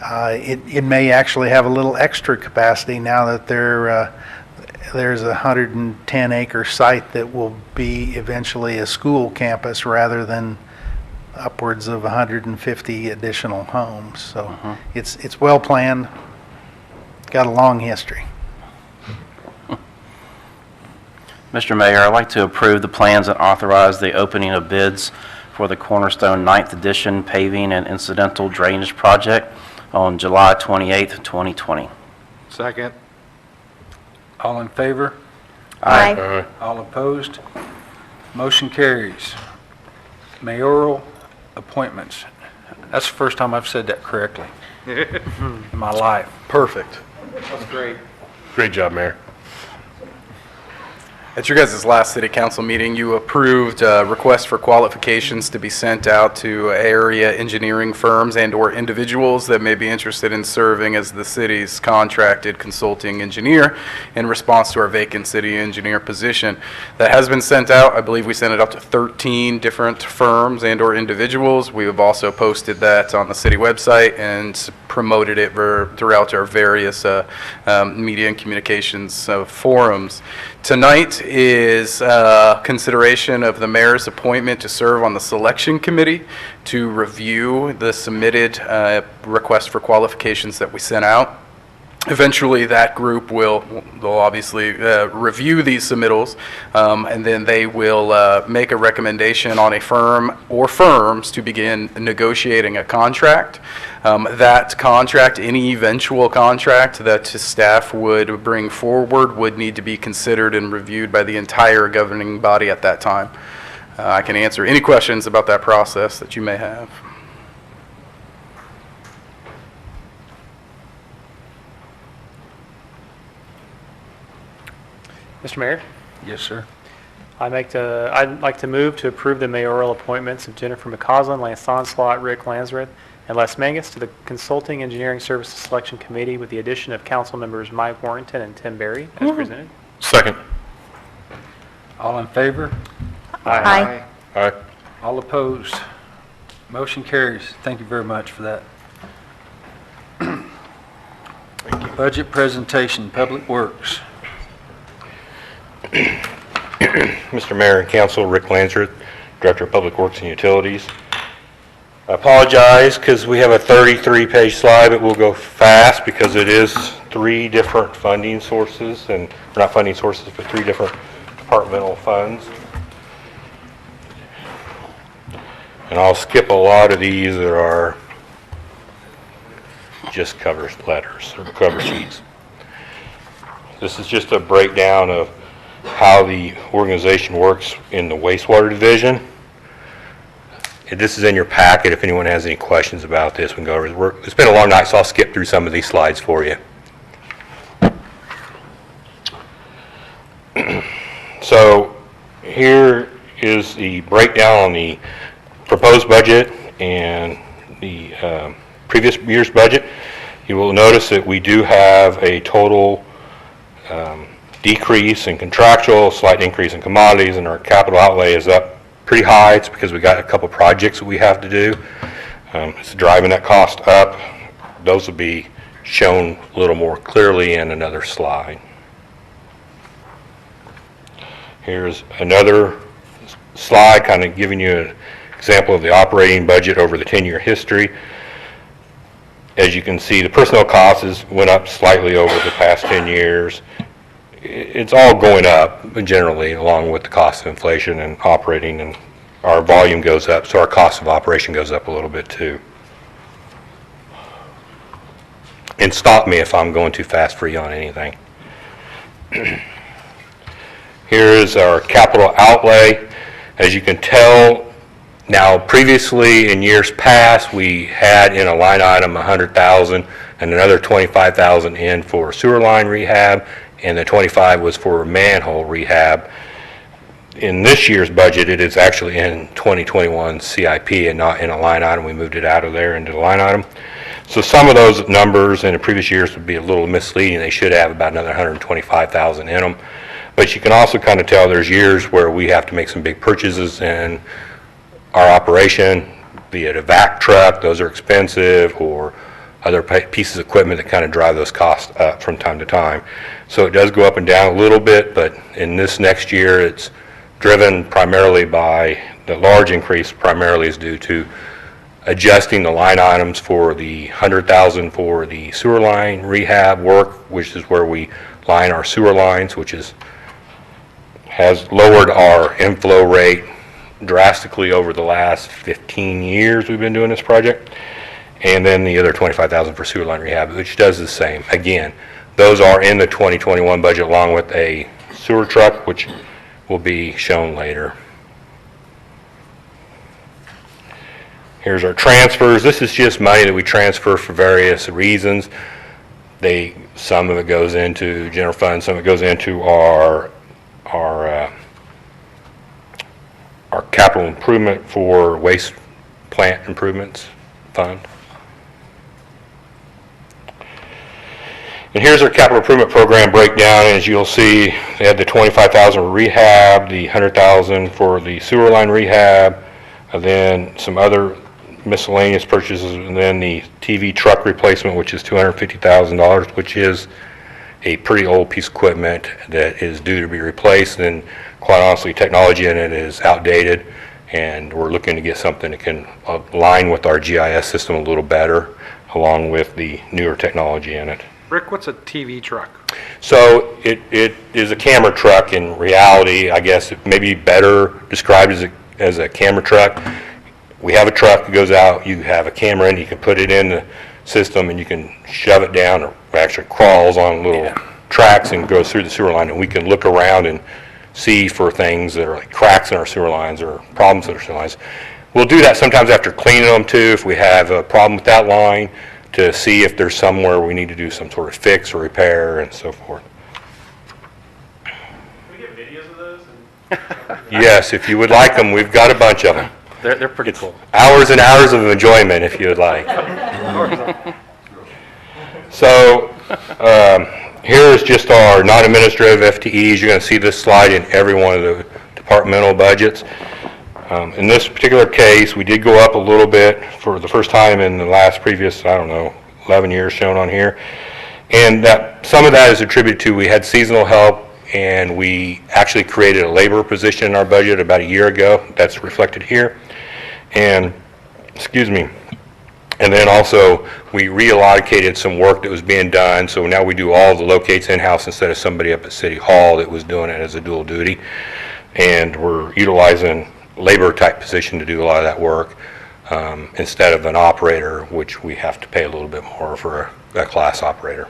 It may actually have a little extra capacity now that there's a 110-acre site that will be eventually a school campus rather than upwards of 150 additional homes. So it's well planned, got a long history. Mr. Mayor, I'd like to approve the plans and authorize the opening of bids for the Cornerstone 9th Edition paving and incidental drainage project on July 28th, 2020. Second. All in favor? Aye. All opposed? Motion carries. Mayoral appointments. That's the first time I've said that correctly in my life. Perfect. That's great. Great job, Mayor. At your guys' last city council meeting, you approved requests for qualifications to be sent out to area engineering firms and/or individuals that may be interested in serving as the city's contracted consulting engineer in response to our vacant city engineer position. That has been sent out. I believe we sent it out to 13 different firms and/or individuals. We have also posted that on the city website and promoted it throughout our various media and communications forums. Tonight is consideration of the mayor's appointment to serve on the selection committee to review the submitted request for qualifications that we sent out. Eventually, that group they'll obviously review these submittals, and then they will make a recommendation on a firm or firms to begin negotiating a contract. That contract, any eventual contract that staff would bring forward would need to be considered and reviewed by the entire governing body at that time. I can answer any questions about that process that you may have. Mr. Mayor, Yes, sir. I'd like to move to approve the mayoral appointments of Jennifer McCausland, Lance Onslaught, Rick Lansrith, and Les Mangus to the Consulting Engineering Services Selection Committee with the addition of council members Mike Warrington and Tim Berry as presented. Second. All in favor? Aye. Aye. All opposed? Motion carries. Thank you very much for that. Budget presentation, Public Works. Mr. Mayor and Council, Rick Lansrith, Director of Public Works and Utilities. I apologize because we have a 33-page slide, but we'll go fast because it is 3 different funding sources, and not funding sources, but 3 different departmental funds. And I'll skip a lot of these that are just cover letters or cover sheets. This is just a breakdown of how the organization works in the wastewater division. This is in your packet. If anyone has any questions about this, we can go over it. It's been a long night, so I'll skip through some of these slides for you. So here is the breakdown on the proposed budget and the previous year's budget. You will notice that we do have a total decrease in contractual, slight increase in commodities, and our capital outlay is up pretty high. It's because we got a couple projects that we have to do. It's driving that cost up. Those will be shown a little more clearly in another slide. Here's another slide kind of giving you an example of the operating budget over the 10-year history. As you can see, the personnel costs went up slightly over the past 10 years. It's all going up generally along with the cost of inflation and operating, and our volume goes up, so our cost of operation goes up a little bit too. And stop me if I'm going too fast for you on anything. Here is our capital outlay. As you can tell, now previously in years past, we had in a line item $100,000 and another $25,000 in for sewer line rehab, and the 25 was for manhole rehab. In this year's budget, it is actually in 2021 CIP and not in a line item. We moved it out of there into the line item. So some of those numbers in the previous years would be a little misleading. They should have about another 125,000 in them. But you can also kind of tell there's years where we have to make some big purchases, and our operation, be it a vac truck, those are expensive, or other pieces of equipment that kind of drive those costs up from time to time. So it does go up and down a little bit, but in this next year, it's driven primarily by, the large increase primarily is due to adjusting the line items for the 100,000 for the sewer line rehab work, which is where we line our sewer lines, which has lowered our inflow rate drastically over the last 15 years we've been doing this project. And then the other 25,000 for sewer line rehab, which does the same. Again, those are in the 2021 budget along with a sewer truck, which will be shown later. Here's our transfers. This is just money that we transfer for various reasons. Some of it goes into general fund, some of it goes into our capital improvement for waste plant improvements fund. And here's our capital improvement program breakdown. As you'll see, they had the 25,000 for rehab, the 100,000 for the sewer line rehab, and then some other miscellaneous purchases, and then the TV truck replacement, which is $250,000, which is a pretty old piece of equipment that is due to be replaced. And quite honestly, technology in it is outdated, and we're looking to get something that can align with our GIS system a little better, along with the newer technology in it. Rick, what's a TV truck? So it is a camera truck. In reality, I guess it may be better described as a camera truck. We have a truck that goes out, you have a camera and you can put it in the system and you can shove it down, or actually crawls on little tracks and goes through the sewer line, and we can look around and see for things that are like cracks in our sewer lines or problems in our sewer lines. We'll do that sometimes after cleaning them too, if we have a problem with that line, to see if there's somewhere we need to do some sort of fix or repair and so forth. Can we get videos of those? Yes, if you would like them, we've got a bunch of them. They're pretty cool. Hours and hours of enjoyment, if you would like. So here is just our non-administrative FTEs. You're going to see this slide in every one of the departmental budgets. In this particular case, we did go up a little bit for the first time in the last previous, 11 years shown on here. And that some of that is attributed to, we had seasonal help, and we actually created a labor position in our budget about a year ago. That's reflected here. And, and then also we reallocated some work that was being done, so now we do all the locates in-house instead of somebody up at City Hall that was doing it as a dual duty. And we're utilizing labor type position to do a lot of that work instead of an operator, which we have to pay a little bit more for a class operator.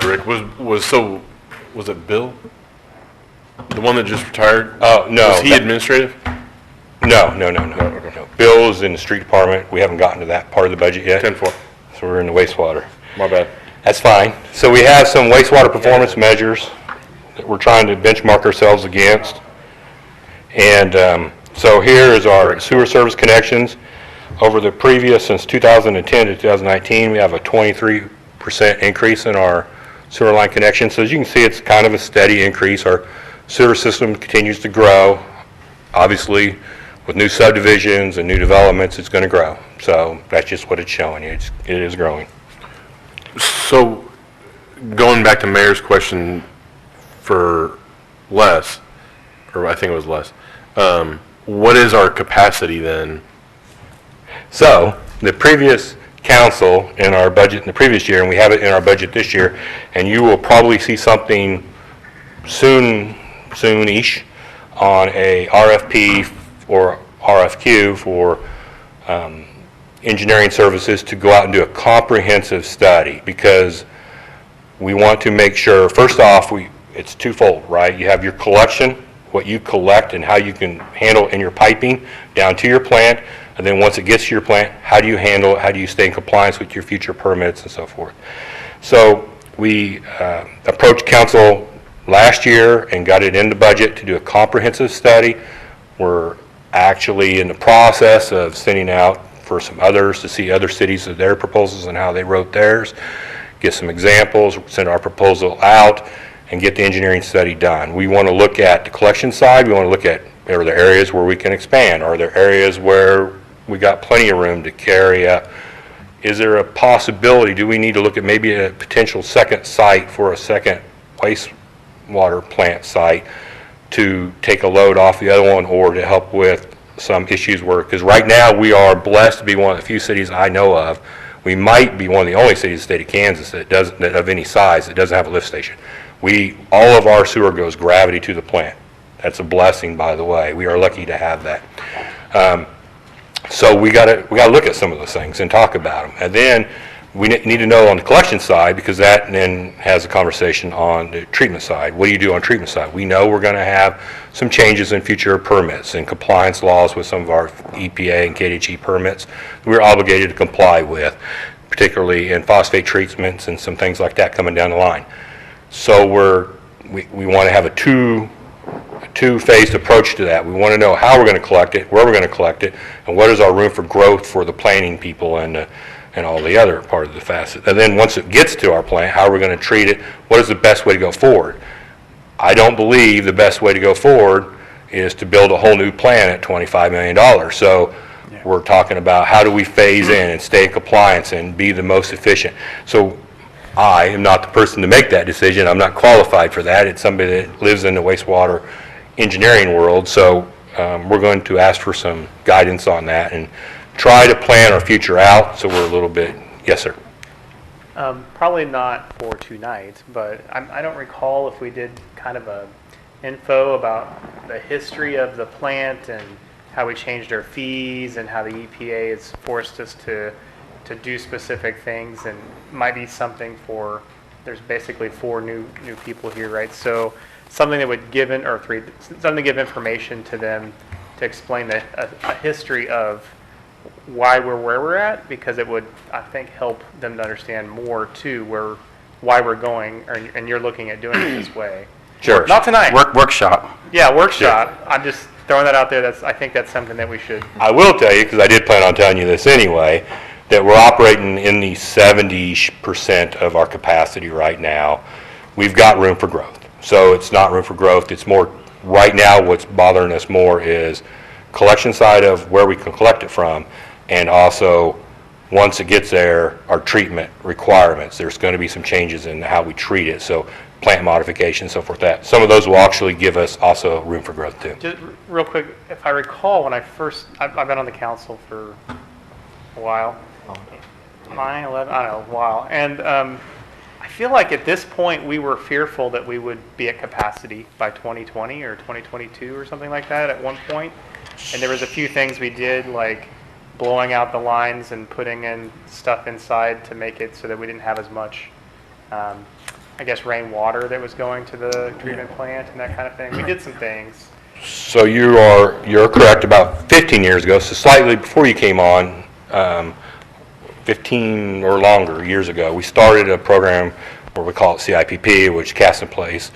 Rick, was it Bill? The one that just retired? Oh, no. Was he administrative? No. Bill is in the street department. We haven't gotten to that part of the budget yet. 10-4. So we're in the wastewater. My bad. That's fine. So we have some wastewater performance measures that we're trying to benchmark ourselves against. And so here is our sewer service connections. Over the previous, since 2010 to 2019, we have a 23% increase in our sewer line connections. So as you can see, it's kind of a steady increase. Our sewer system continues to grow. Obviously, with new subdivisions and new developments, it's going to grow. So that's just what it's showing you. It is growing. So going back to Mayor's question for Les, or I think it was Les, what is our capacity then? So the previous council in our budget in the previous year, and we have it in our budget this year, and you will probably see something soon-ish on a RFP or RFQ for engineering services to go out and do a comprehensive study, because we want to make sure, first off, it's twofold, right? You have your collection, what you collect and how you can handle in your piping down to your plant, and then once it gets to your plant, how do you handle it, how do you stay in compliance with your future permits and so forth. So we approached council last year and got it in the budget to do a comprehensive study. We're actually in the process of sending out for some others to see other cities of their proposals and how they wrote theirs, get some examples, send our proposal out, and get the engineering study done. We want to look at the collection side. We want to look at, are there areas where we can expand? Are there areas where we got plenty of room to carry up? Is there a possibility, do we need to look at maybe a potential second site for a second wastewater plant site to take a load off the other one, or to help with some issues where, because right now we are blessed to be one of the few cities I know of. We might be one of the only cities in the state of Kansas that doesn't, that of any size, that doesn't have a lift station. All of our sewer goes gravity to the plant. That's a blessing, by the way. We are lucky to have that. So we got to look at some of those things and talk about them. And then we need to know on the collection side, because that then has a conversation on the treatment side. What do you do on treatment side? We know we're going to have some changes in future permits and compliance laws with some of our EPA and KDHE permits we're obligated to comply with, particularly in phosphate treatments and some things like that coming down the line. So we want to have a two-phased approach to that. We want to know how we're going to collect it, where we're going to collect it, and what is our room for growth for the planning people and all the other part of the facet. And then once it gets to our plant, how are we going to treat it? What is the best way to go forward? I don't believe the best way to go forward is to build a whole new plant at $25 million. So we're talking about how do we phase in and stay in compliance and be the most efficient. So I am not the person to make that decision. I'm not qualified for that. It's somebody that lives in the wastewater engineering world. So we're going to ask for some guidance on that and try to plan our future out so we're a little bit, yes, sir. Probably not for tonight, but I don't recall if we did kind of a info about the history of the plant and how we changed our fees and how the EPA has forced us to do specific things, and might be something for, there's basically 4 new people here, right? So something that would give or 3, something to give information to them to explain a history of why we're where we're at, because it would, I think, help them to understand more too why we're going, and you're looking at doing it this way. Sure. Not tonight. Workshop. Yeah, workshop. Yeah. I'm just throwing that out there. I think that's something that we should. I will tell you, because I did plan on telling you this anyway, that we're operating in the 70% of our capacity right now. We've got room for growth. So it's not room for growth. It's more, right now what's bothering us more is collection side of where we can collect it from, and also once it gets there, our treatment requirements. There's going to be some changes in how we treat it, so plant modification, so forth. That some of those will actually give us also room for growth too. Just real quick, if I recall, when I've been on the council for a while, 9, 11, I don't know, a while, and I feel like at this point we were fearful that we would be at capacity by 2020 or 2022 or something like that at one point. And there was a few things we did, like blowing out the lines and putting in stuff inside to make it so that we didn't have as much, I guess, rainwater that was going to the treatment plant and that kind of thing. We did some things. So you're correct. About 15 years ago, so slightly before you came on, 15 or longer years ago, we started a program where we call it CIPP, which cast in place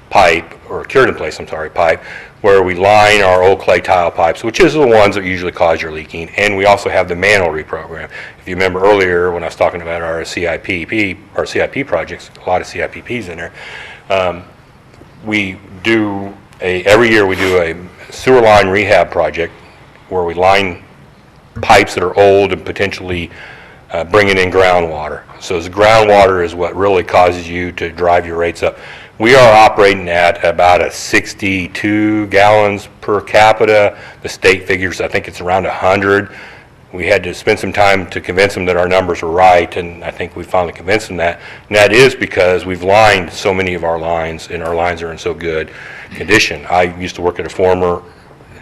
pipe, or cured in place, pipe, where we line our old clay tile pipes, which is the ones that usually cause your leaking, and we also have the manhole reprogram. If you remember earlier when I was talking about our CIP projects, a lot of CIPPs in there, every year we do a sewer line rehab project where we line pipes that are old and potentially bringing in groundwater. So the groundwater is what really causes you to drive your rates up. We are operating at about a 62 gallons per capita. The state figures, I think it's around 100. We had to spend some time to convince them that our numbers were right, and I think we finally convinced them that. And that is because we've lined so many of our lines, and our lines are in so good condition. I used to work at a former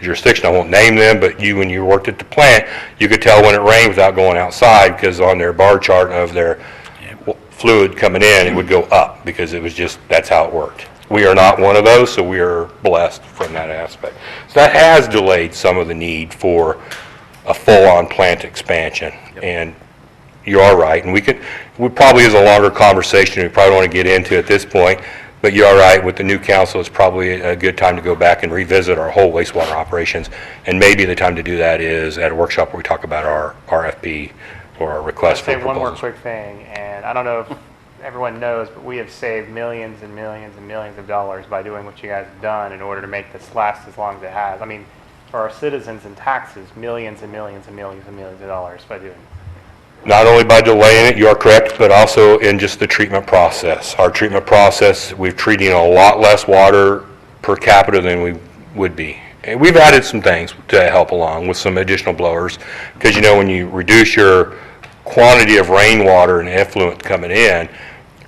jurisdiction, I won't name them, but when you worked at the plant, you could tell when it rained without going outside, because on their bar chart of their fluid coming in, it would go up, because it was just, that's how it worked. We are not one of those, so we are blessed from that aspect. So that has delayed some of the need for a full-on plant expansion. And you are right, and we probably is a longer conversation we probably don't want to get into at this point, but you're all right, with the new council, it's probably a good time to go back and revisit our whole wastewater operations, and maybe the time to do that is at a workshop where we talk about our RFP or our request for proposals. One more quick thing, and I don't know everyone knows, but we have saved millions and millions and millions of dollars by doing what you guys have done in order to make this last as long as it has. I mean, for our citizens in taxes, millions and millions and millions and millions of dollars by doing it. Not only by delaying it, you are correct, but also in just the treatment process. Our treatment process, we're treating a lot less water per capita than we would be. And we've added some things to help along with some additional blowers, because you know when you reduce your quantity of rainwater and effluent coming in,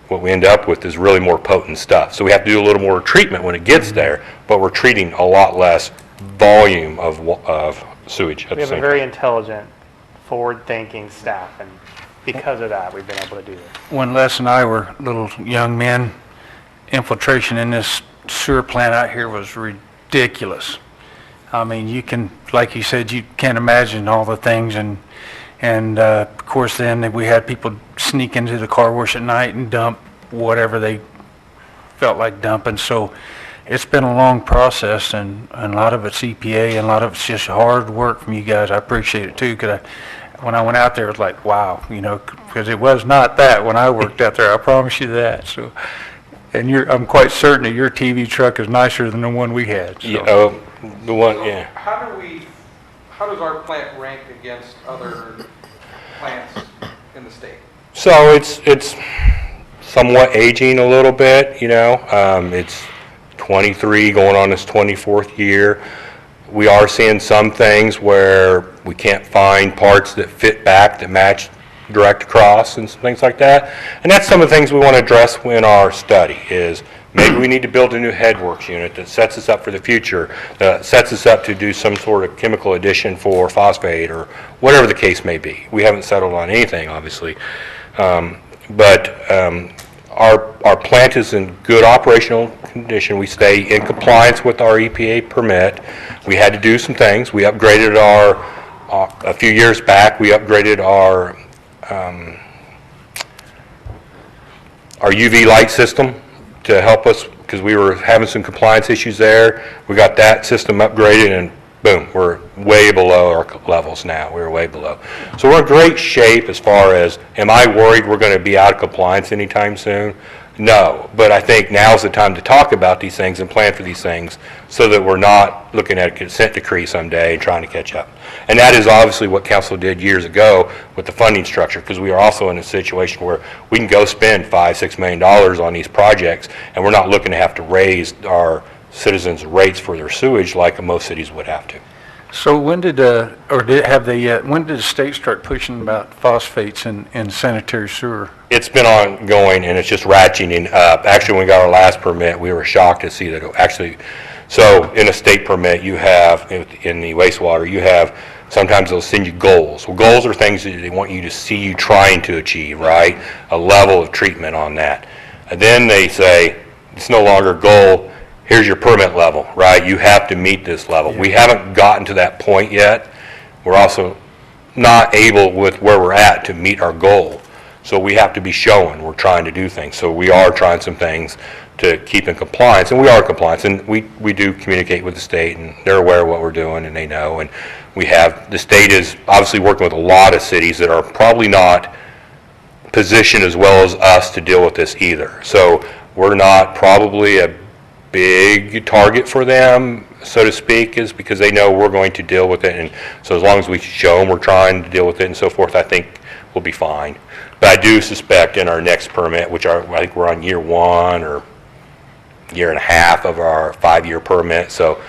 what we end up with is really more potent stuff. So we have to do a little more treatment when it gets there, but we're treating a lot less volume of sewage at We the have a same very time. intelligent, forward-thinking staff, and because of that, we've been able to do this. When Les and I were little young men, infiltration in this sewer plant out here was ridiculous. I mean, you can, like you said, you can't imagine all the things, and of course then we had people sneak into the car wash at night and dump whatever they felt like dumping. So it's been a long process, and a lot of it's EPA, and a lot of it's just hard work from you guys. I appreciate it too, because when I went out there, it was like, wow, you know, because it was not that when I worked out there. I promise you that. So, and I'm quite certain that your TV truck is nicer than the one we had. So. Yeah, the one, yeah. How does our plant rank against other plants in the state? So it's somewhat aging a little bit, you know. It's 23 going on its 24th year. We are seeing some things where we can't find parts that fit back that match direct across and some things like that. And that's some of the things we want to address in our study is maybe we need to build a new headworks unit that sets us up for the future, that sets us up to do some sort of chemical addition for phosphate or whatever the case may be. We haven't settled on anything, obviously. But our plant is in good operational condition. We stay in compliance with our EPA permit. We had to do some things. We upgraded a few years back, we upgraded our UV light system to help us because we were having some compliance issues there. We got that system upgraded and boom, we're way below our levels now. We're way below. So we're in great shape as far as, am I worried we're going to be out of compliance anytime soon? No, but I think now's the time to talk about these things and plan for these things so that we're not looking at a consent decree someday and trying to catch up. And that is obviously what council did years ago with the funding structure, because we are also in a situation where we can go spend $5-6 million on these projects and we're not looking to have to raise our citizens' rates for their sewage like most cities would have to. So when did when did the state start pushing about phosphates in sanitary sewer? It's been ongoing and it's just ratcheting up. Actually, when we got our last permit, we were shocked to see that it actually, so in a state permit, you have, in the wastewater, you have, sometimes they'll send you goals. Well, goals are things that they want you to see you trying to achieve, right? A level of treatment on that. And then they say, it's no longer a goal, here's your permit level, right? You have to meet this level. Yeah. We haven't gotten to that point yet. We're also not able with where we're at to meet our goal. So we have to be showing we're trying to do things. So we are trying some things to keep in compliance, and we are in compliance, and we do communicate with the state, and they're aware of what we're doing, and they know, and the state is obviously working with a lot of cities that are probably not positioned as well as us to deal with this either. So we're not probably a big target for them, so to speak, is because they know we're going to deal with it, and so as long as we show them we're trying to deal with it and so forth, I think we'll be fine. But I do suspect in our next permit, which I think we're on year 1 or year and a half of our 5-year permit, so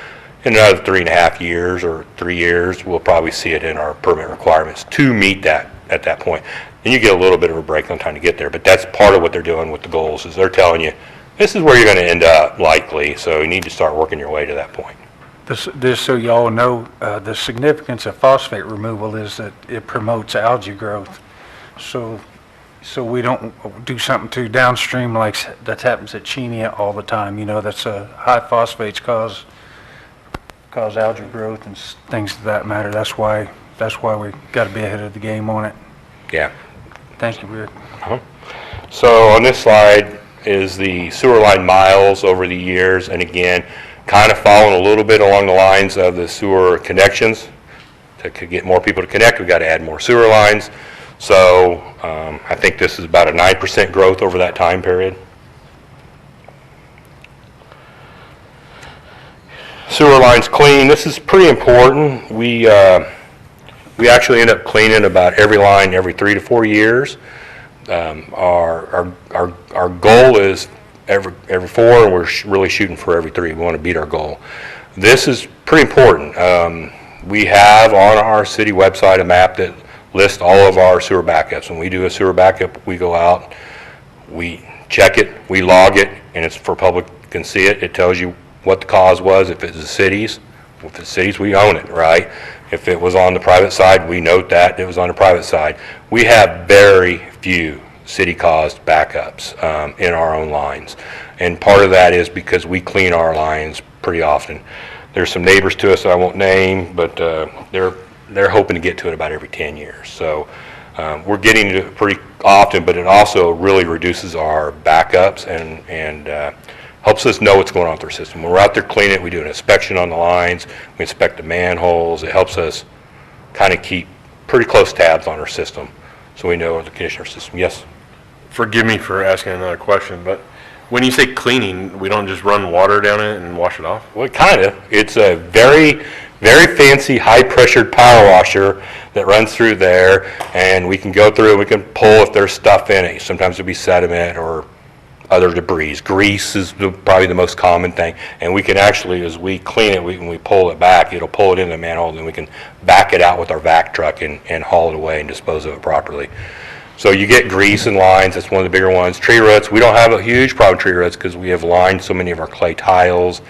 in another 3.5 years or 3 years, we'll probably see it in our permit requirements to meet that at that point. And you get a little bit of a break on time to get there, but that's part of what they're doing with the goals, is they're telling you, this is where you're going to end up likely, so you need to start working your way to that point. This so you all know, the significance of phosphate removal is that it promotes algae growth. So we don't do something too downstream like that happens at Cheney all the time. You know, that's high phosphates cause algae growth and things of that matter. That's why we got to be ahead of the game on it. Yeah. Thank you, Rick. So on this slide is the sewer line miles over the years, and again, kind of following a little bit along the lines of the sewer connections. To get more people to connect, we've got to add more sewer lines. So I think this is about a 9% growth over that time period. Sewer lines clean. This is pretty important. We actually end up cleaning about every line every 3 to 4 years. Our goal is every 4, and we're really shooting for every 3. We want to beat our goal. This is pretty important. We have on our city website a map that lists all of our sewer backups. When we do a sewer backup, we go out, we check it, we log it, and it's for public can see it. It tells you what the cause was. If it's the cities, we own it, right? If it was on the private side, we note that it was on the private side. We have very few city-caused backups in our own lines. And part of that is because we clean our lines pretty often. There's some neighbors to us that I won't name, but they're hoping to get to it about every 10 years. So we're getting to it pretty often, but it also really reduces our backups and helps us know what's going on with our system. When we're out there cleaning it, we do an inspection on the lines, we inspect the manholes. It helps us kind of keep pretty close tabs on our system so we know the condition of our system. Yes? Forgive me for asking another question, but when you say cleaning, we don't just run water down it and wash it off? Well, kind of. It's a very, very fancy, high-pressured power washer that runs through there, and we can go through and we can pull if there's stuff in it. Sometimes it'll be sediment or other debris. Grease is probably the most common thing, and we can actually, as we clean it, when we pull it back, it'll pull it into the manhole, and then we can back it out with our vac truck and haul it away and dispose of it properly. So you get grease in lines. That's one of the bigger ones. Tree roots, we don't have a huge problem with tree roots because we have lined so many of our clay tiles,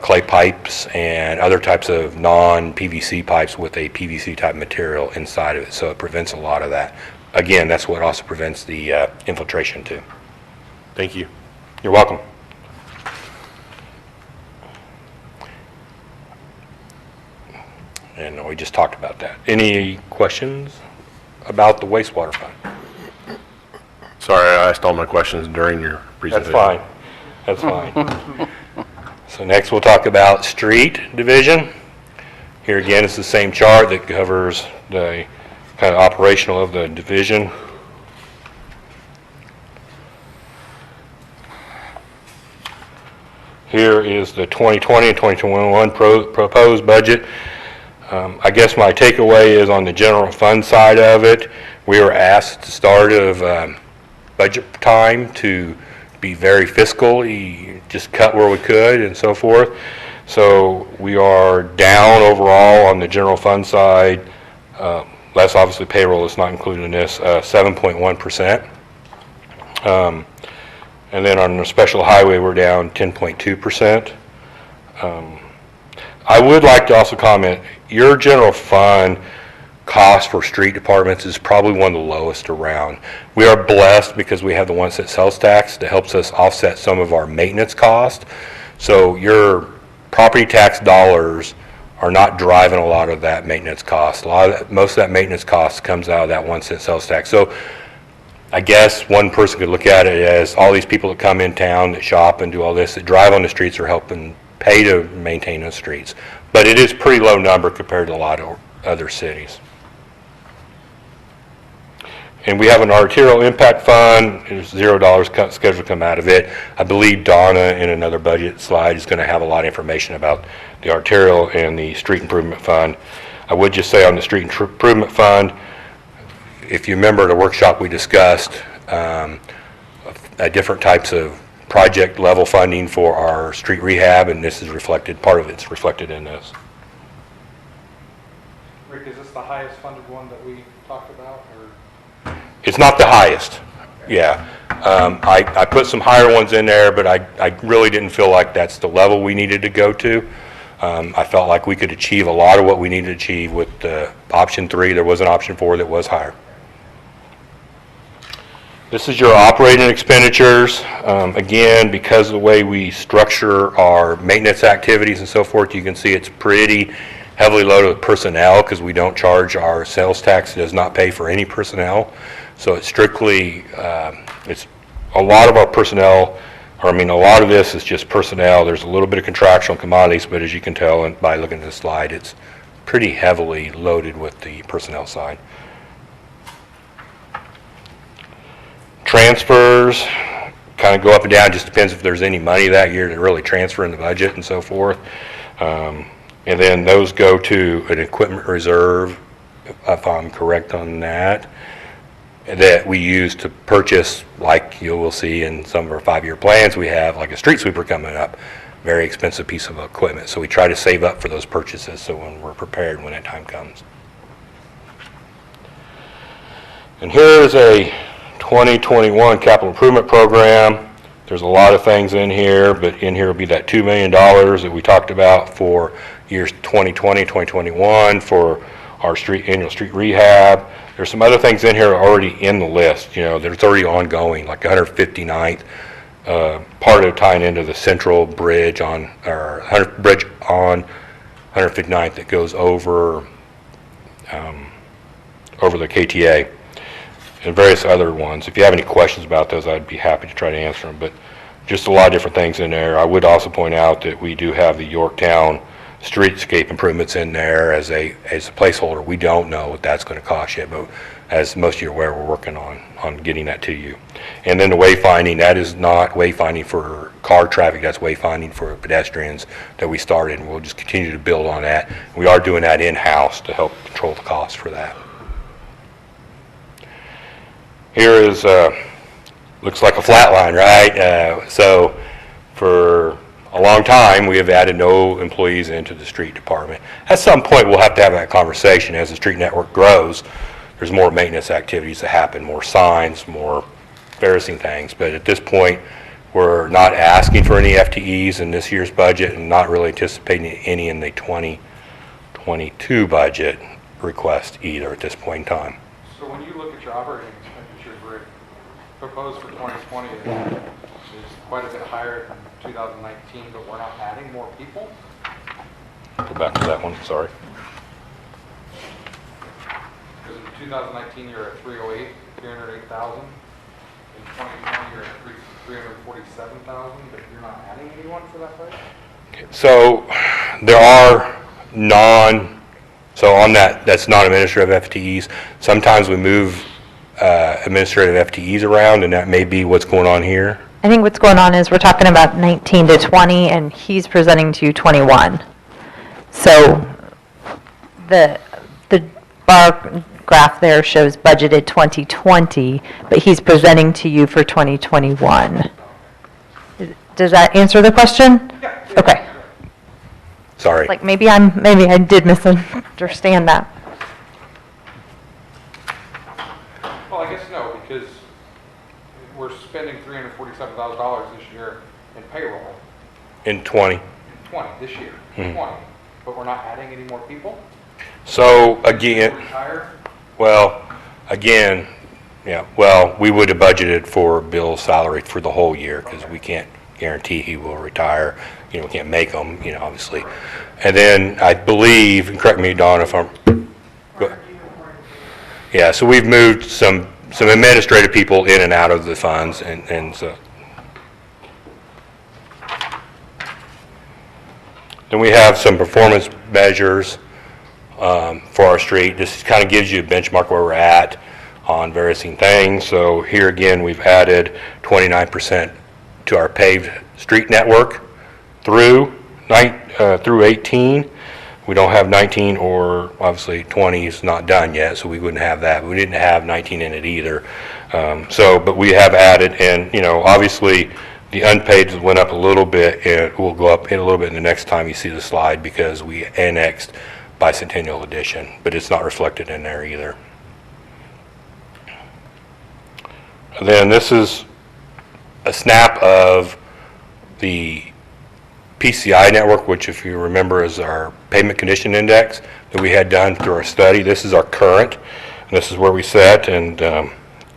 clay pipes, and other types of non-PVC pipes with a PVC type material inside of it, so it prevents a lot of that. Again, that's what also prevents the infiltration too. Thank you. You're welcome. And we just talked about that. Any questions about the wastewater fund? Sorry, I asked all my questions during your presentation. That's fine. That's fine. So next we'll talk about street division. Here again, it's the same chart that covers the kind of operational of the division. Here is the 2020 and 2021 proposed budget. I guess my takeaway is on the general fund side of it, we were asked at the start of budget time to be very fiscal, just cut where we could and so forth. So we are down overall on the general fund side, less obviously payroll is not included in this, 7.1%. And then on the special highway, we're down 10.2%. I would like to also comment, your general fund cost for street departments is probably one of the lowest around. We are blessed because we have the 1 cent sales tax that helps us offset some of our maintenance cost. So your property tax dollars are not driving a lot of that maintenance cost. Most of that maintenance cost comes out of that 1 cent sales tax. So I guess one person could look at it as all these people that come in town that shop and do all this, that drive on the streets are helping pay to maintain those streets. But it is a pretty low number compared to a lot of other cities. And we have an arterial impact fund. There's $0 scheduled to come out of it. I believe Donna in another budget slide is going to have a lot of information about the arterial and the street improvement fund. I would just say on the street improvement fund, if you remember the workshop we discussed, different types of project level funding for our street rehab, and this is reflected, part of it's reflected in this. Rick, is this the highest funded one that we talked about, or? It's not the highest, yeah. I put some higher ones in there, but I really didn't feel like that's the level we needed to go to. I felt like we could achieve a lot of what we needed to achieve with option 3. There was an option 4 that was higher. This is your operating expenditures. Again, because of the way we structure our maintenance activities and so forth, you can see it's pretty heavily loaded with personnel because we don't charge our sales tax. It does not pay for any personnel. So it's strictly, it's a lot of our personnel, or I mean a lot of this is just personnel. There's a little bit of contractual commodities, but as you can tell by looking at the slide, it's pretty heavily loaded with the personnel side. Transfers kind of go up and down, just depends if there's any money that year to really transfer in the budget and so forth. And then those go to an equipment reserve, if I'm correct on that we use to purchase, like you will see in some of our 5-year plans, we have like a street sweeper coming up, very expensive piece of equipment. So we try to save up for those purchases so when we're prepared when that time comes. And here's a 2021 capital improvement program. There's a lot of things in here, but in here will be that $2 million that we talked about for years 2020, 2021 for our annual street rehab. There's some other things in here already in the list, there's already ongoing, like 159th, part of tying into the central bridge on 159th that goes over the KTA, and various other ones. If you have any questions about those, I'd be happy to try to answer them, but just a lot of different things in there. I would also point out that we do have the Yorktown streetscape improvements in there as a placeholder. We don't know what that's going to cost yet, but as most of you are aware, we're working on getting that to you. And then the wayfinding, that is not wayfinding for car traffic, that's wayfinding for pedestrians that we started, and we'll just continue to build on that. We are doing that in-house to help control the cost for that. Here is, looks like a flat line, right? So for a long time, we have added no employees into the street department. At some point, we'll have to have that conversation as the street network grows. There's more maintenance activities that happen, more signs, more various things. But at this point, we're not asking for any FTEs in this year's budget and not really anticipating any in the 2022 budget request either at this point in time. So when you look at your operating expenditures, where proposed for 2020 is quite a bit higher than 2019, but we're not adding more people? Go back to that one, sorry. Because in 2019, you're at 308,000. In 2020, you're at 347,000, but you're not adding anyone for that price? So there are so on that's non-administrative FTEs. Sometimes we move administrative FTEs around, and that may be what's going on here. I think what's going on is we're talking about 19 to 20, and he's presenting to you 21. So the bar graph there shows budgeted 2020, but he's presenting to you for 2021. Does that answer the question? Yeah. Okay. Sorry. Like maybe I did misunderstand that. Well, I guess no, because we're spending $347,000 this year in payroll. In 20. 20 this year, 20, but we're not adding any more people? So again, we would have budgeted for Bill's salary for the whole year because we can't guarantee he will retire. We can't make them, obviously. And then I believe, and correct me, Don, if I'm, yeah, so we've moved some administrative people in and out of the funds, and so. Then we have some performance measures for our street. This kind of gives you a benchmark where we're at on various things. So here again, we've added 29% to our paved street network through 18. We don't have 19, or obviously 20 is not done yet, so we wouldn't have that. We didn't have 19 in it either. But we have added, and obviously the unpaid went up a little bit, and it will go up a little bit in the next time you see the slide because we annexed Bicentennial Edition, but it's not reflected in there either. And then this is a snap of the PCI network, which if you remember is our pavement condition index that we had done through our study. This is our current, and this is where we set, and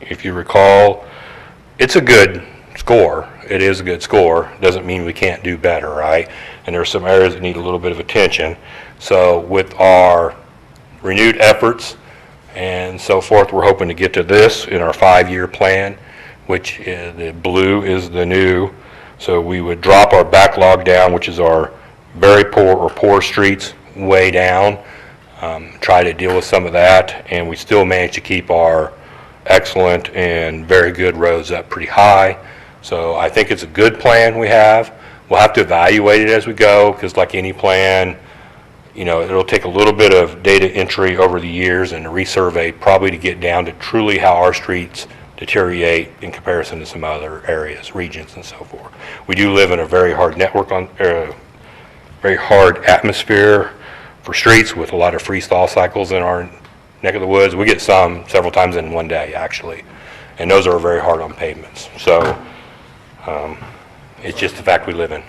if you recall, it's a good score. It is a good score. Doesn't mean we can't do better, right? And there are some areas that need a little bit of attention. So with our renewed efforts and so forth, we're hoping to get to this in our 5-year plan, which is, the blue is the new. So we would drop our backlog down, which is our very poor or poor streets, way down, try to deal with some of that, and we still manage to keep our excellent and very good roads up pretty high. So I think it's a good plan we have. We'll have to evaluate it as we go, because like any plan, you know, it'll take a little bit of data entry over the years and a resurvey probably to get down to truly how our streets deteriorate in comparison to some other areas, regions, and so forth. We do live in a very hard network very hard atmosphere for streets with a lot of freeze-thaw cycles in our neck of the woods. We get some several times in one day, actually, and those are very hard on pavements. So it's just the fact we live in.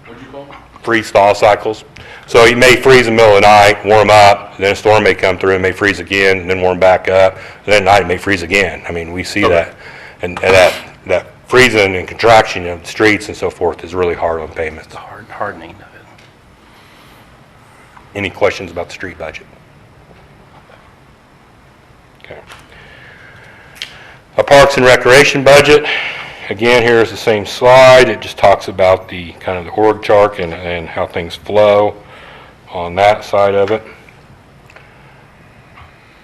What'd you call it? Freeze-thaw cycles. So you may freeze in the middle of the night, warm up, then a storm may come through and may freeze again, and then warm back up, and then at night it may freeze again. I mean, we see that, and that freezing and contraction of the streets and so forth is really hard on pavements. The hardening of it. Any questions about the street budget? Okay. A Parks and Recreation budget. Again, here's the same slide. It just talks about the kind of the org chart and how things flow on that side of it.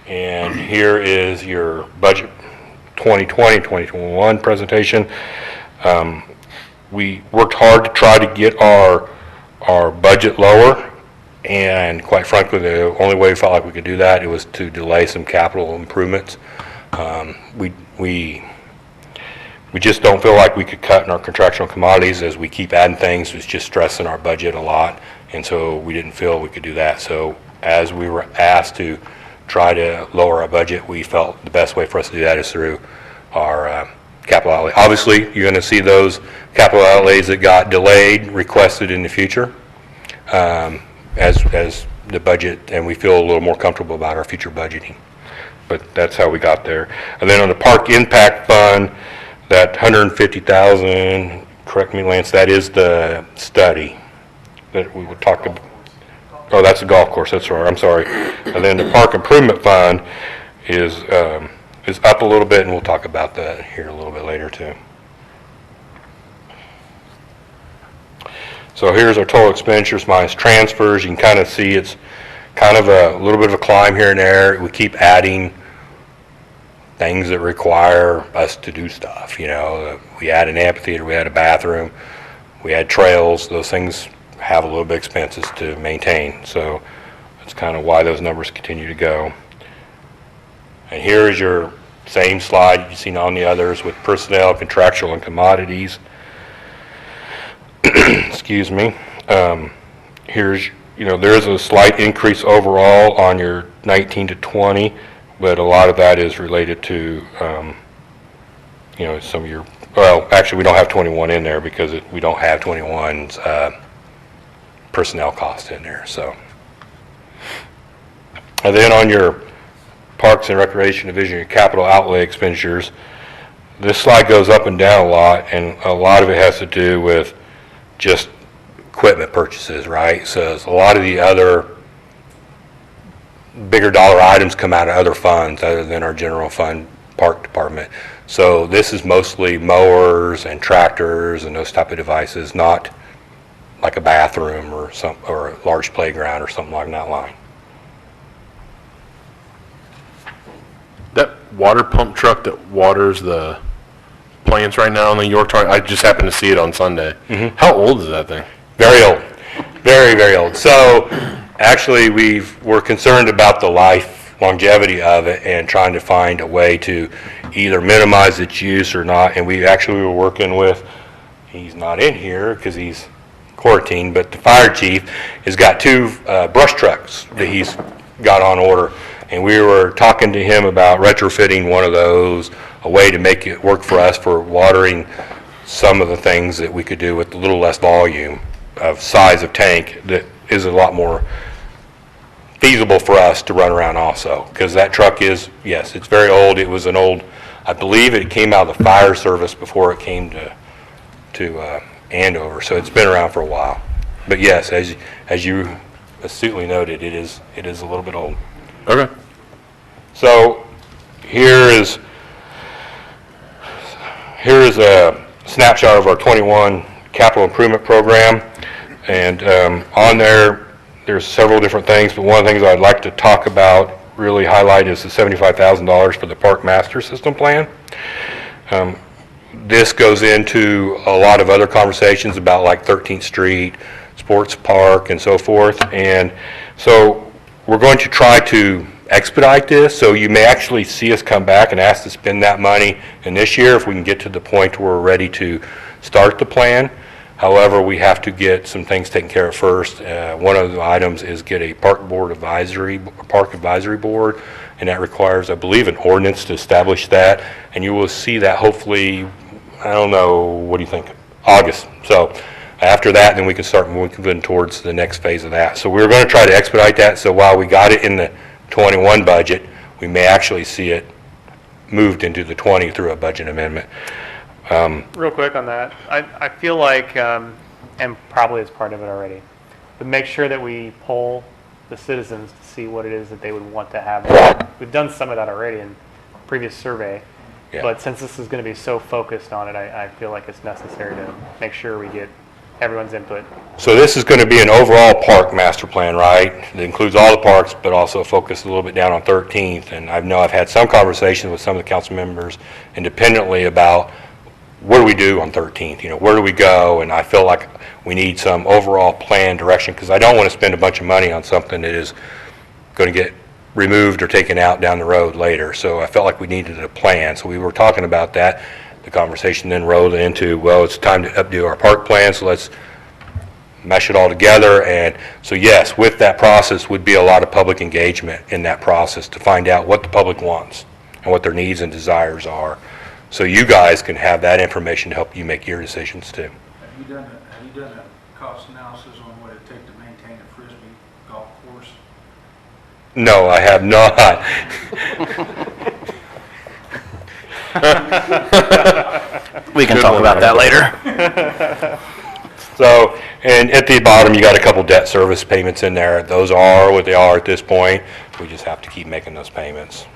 And here is your budget 2020-2021 presentation. We worked hard to try to get our budget lower, and quite frankly, the only way we felt like we could do that, it was to delay some capital improvements. We just don't feel like we could cut in our contractual commodities. As we keep adding things, it's just stressing our budget a lot, and so we didn't feel we could do that. So as we were asked to try to lower our budget, we felt the best way for us to do that is through our capital outlay. Obviously, you're going to see those capital outlays that got delayed requested in the future as the budget, and we feel a little more comfortable about our future budgeting. But that's how we got there. And then on the Park Impact Fund, that $150,000, correct me, Lance, that is the study that we would talk about. Oh, that's the golf course, that's right, I'm sorry. And then the Park Improvement Fund is up a little bit, and we'll talk about that here a little bit later too. So here's our total expenditures minus transfers. You can kind of see it's kind of a little bit of a climb here and there. We keep adding things that require us to do stuff. You know, we add an amphitheater, we add a bathroom, we add trails. Those things have a little bit of expenses to maintain. So that's kind of why those numbers continue to go. And here is your same slide you've seen on the others with personnel, contractual, and commodities. Excuse me. Here's, you know, there is a slight increase overall on your 19 to 20. But a lot of that is related to, you know, some of your, well, actually we don't have 21 in there because we don't have 21's personnel cost in there, so. And then on your Parks and Recreation Division, your capital outlay expenditures, this slide goes up and down a lot, and a lot of it has to do with just equipment purchases, right? So a lot of the other bigger dollar items come out of other funds other than our general fund park department. So this is mostly mowers and tractors and those type of devices, not like a bathroom or a large playground or something like that line. That water pump truck that waters the plants right now on the Yorktown, I just happened to see it on Sunday. Mm-hmm. How old is that thing? Very old. Very, very old. So actually, we're concerned about the longevity of it and trying to find a way to either minimize its use or not. And we actually were working with, he's not in here because he's quarantined, but the fire chief has got two brush trucks that he's got on order. And we were talking to him about retrofitting one of those, a way to make it work for us for watering some of the things that we could do with a little less volume of size of tank that is a lot more feasible for us to run around also, because that truck is, yes, it's very old. It was an old, I believe it came out of the fire service before it came to Andover, so it's been around for a while. But yes, as you astutely noted, it is a little bit old. Okay. So here is a snapshot of our 21 capital improvement program, and on there's several different things, but one of the things I'd like to talk about really highlight is the $75,000 for the Park Master System Plan. This goes into a lot of other conversations about like 13th Street, Sports Park, and so forth. And so we're going to try to expedite this, so you may actually see us come back and ask to spend that money in this year if we can get to the point where we're ready to start the plan. However, we have to get some things taken care of first. One of the items is get a park advisory board, and that requires, I believe, an ordinance to establish that. And you will see that hopefully, I don't know, what do you think? August. So after that, then we can start moving towards the next phase of that. So we're going to try to expedite that. So while we got it in the 21 budget, we may actually see it moved into the 20 through a budget amendment. Real quick on that, I feel like, and probably as part of it already, but make sure that we poll the citizens to see what it is that they would want to have. We've done some of that already in previous survey, but since this is going to be so focused on it, I feel like it's necessary to make sure we get everyone's input. So this is going to be an overall park master plan, right? That includes all the parks, but also focus a little bit down on 13th. And I know I've had some conversations with some of the council members independently about what do we do on 13th? You know, where do we go? And I feel like we need some overall plan direction, because I don't want to spend a bunch of money on something that is going to get removed or taken out down the road later. So I felt like we needed a plan. So we were talking about that. The conversation then rolled into, well, it's time to updo our park plan, so let's mesh it all together. And so yes, with that process would be a lot of public engagement in that process to find out what the public wants and what their needs and desires are. So you guys can have that information to help you make your decisions too. Have you done a cost analysis on what it takes to maintain a Frisbee golf course? No, I have not. We can talk about that later. So, and at the bottom, you got a couple debt service payments in there. Those are what they are at this point. We just have to keep making those payments.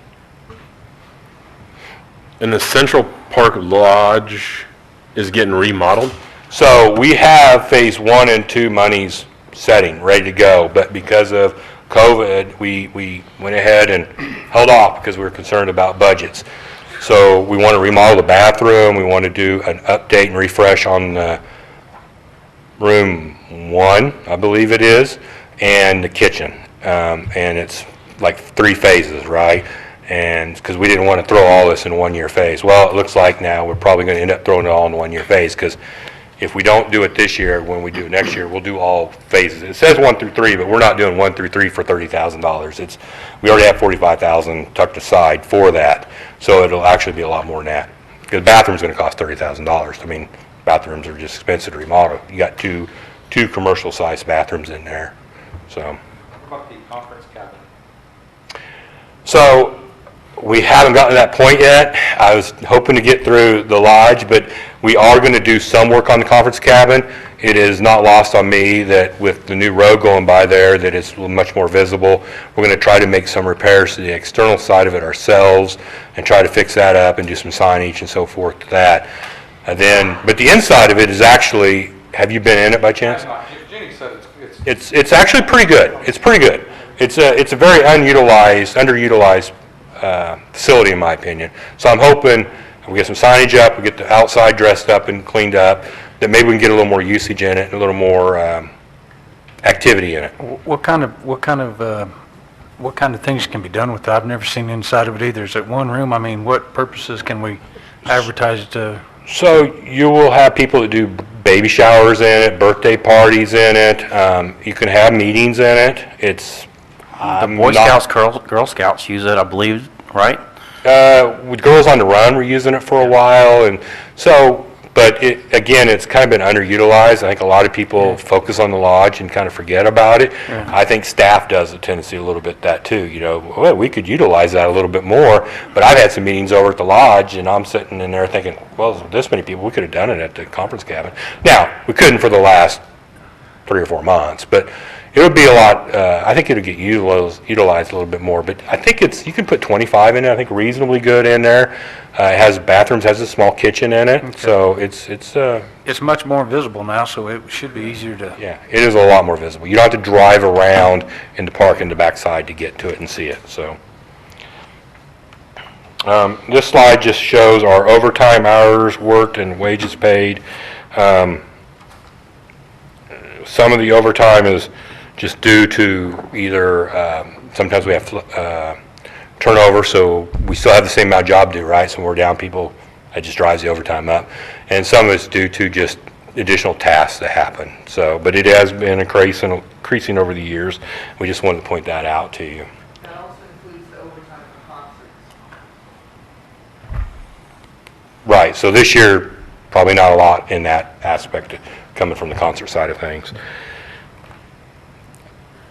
And the Central Park Lodge is getting remodeled? So we have phase 1 and 2 monies setting, ready to go, but because of COVID, we went ahead and held off because we were concerned about budgets. So we want to remodel the bathroom, we want to do an update and refresh on room 1, I believe it is, and the kitchen. And it's like 3 phases, right? And because we didn't want to throw all this in a 1-year phase. Well, it looks like now we're probably going to end up throwing it all in a 1-year phase, because if we don't do it this year, when we do it next year, we'll do all phases. It says 1 through 3, but we're not doing 1 through 3 for $30,000. We already have $45,000 tucked aside for that, so it'll actually be a lot more than that. Because the bathroom's going to cost $30,000. I mean, bathrooms are just expensive to remodel. You got two commercial-sized bathrooms in there. So. What about the conference cabin? So we haven't gotten to that point yet. I was hoping to get through the lodge, but we are going to do some work on the conference cabin. It is not lost on me that with the new road going by there, that it's much more visible. We're going to try to make some repairs to the external side of it ourselves and try to fix that up and do some signage and so forth to that. And then, but the inside of it is actually, have you been in it by chance? Jenny said It's actually pretty good. It's pretty good. It's a very underutilized facility in my opinion. So I'm hoping we get some signage up, we get the outside dressed up and cleaned up, that maybe we can get a little more usage in it, and a little more activity in it. What kind of things can be done with it? I've never seen inside of it either. Is it one room? I mean, what purposes can we advertise it to? So you will have people that do baby showers in it, birthday parties in it. You can have meetings in it. It's The Boy Scouts, Girl Scouts use it, I believe, right? with Girls on the Run, we're using it for a while, and so. But again, it's kind of been underutilized. I think a lot of people focus on the lodge and kind of forget about it. Yeah. I think staff does a tendency a little bit that too. You know, well, we could utilize that a little bit more. But I've had some meetings over at the lodge, and I'm sitting in there thinking, well, this many people, we could have done it at the conference cabin. Now, we couldn't for the last 3 or 4 months, but it would be a lot. I think it would get utilized a little bit more. But I think you can put 25 in it. I think reasonably good in there. It has bathrooms, has a small kitchen in it, so it's much more visible now, so it should be easier to. Yeah, it is a lot more visible. You don't have to drive around in the park in the backside to get to it and see it. So This slide just shows our overtime hours worked and wages paid. Some of the overtime is just due to either, sometimes we have turnover, so we still have the same amount of job to do, right? So when we're down people, that just drives the overtime up. And some of it's due to just additional tasks that happen. So, but it has been increasing over the years. We just wanted to point that out to you. That also includes the overtime for concerts. Right, so this year, probably not a lot in that aspect coming from the concert side of things.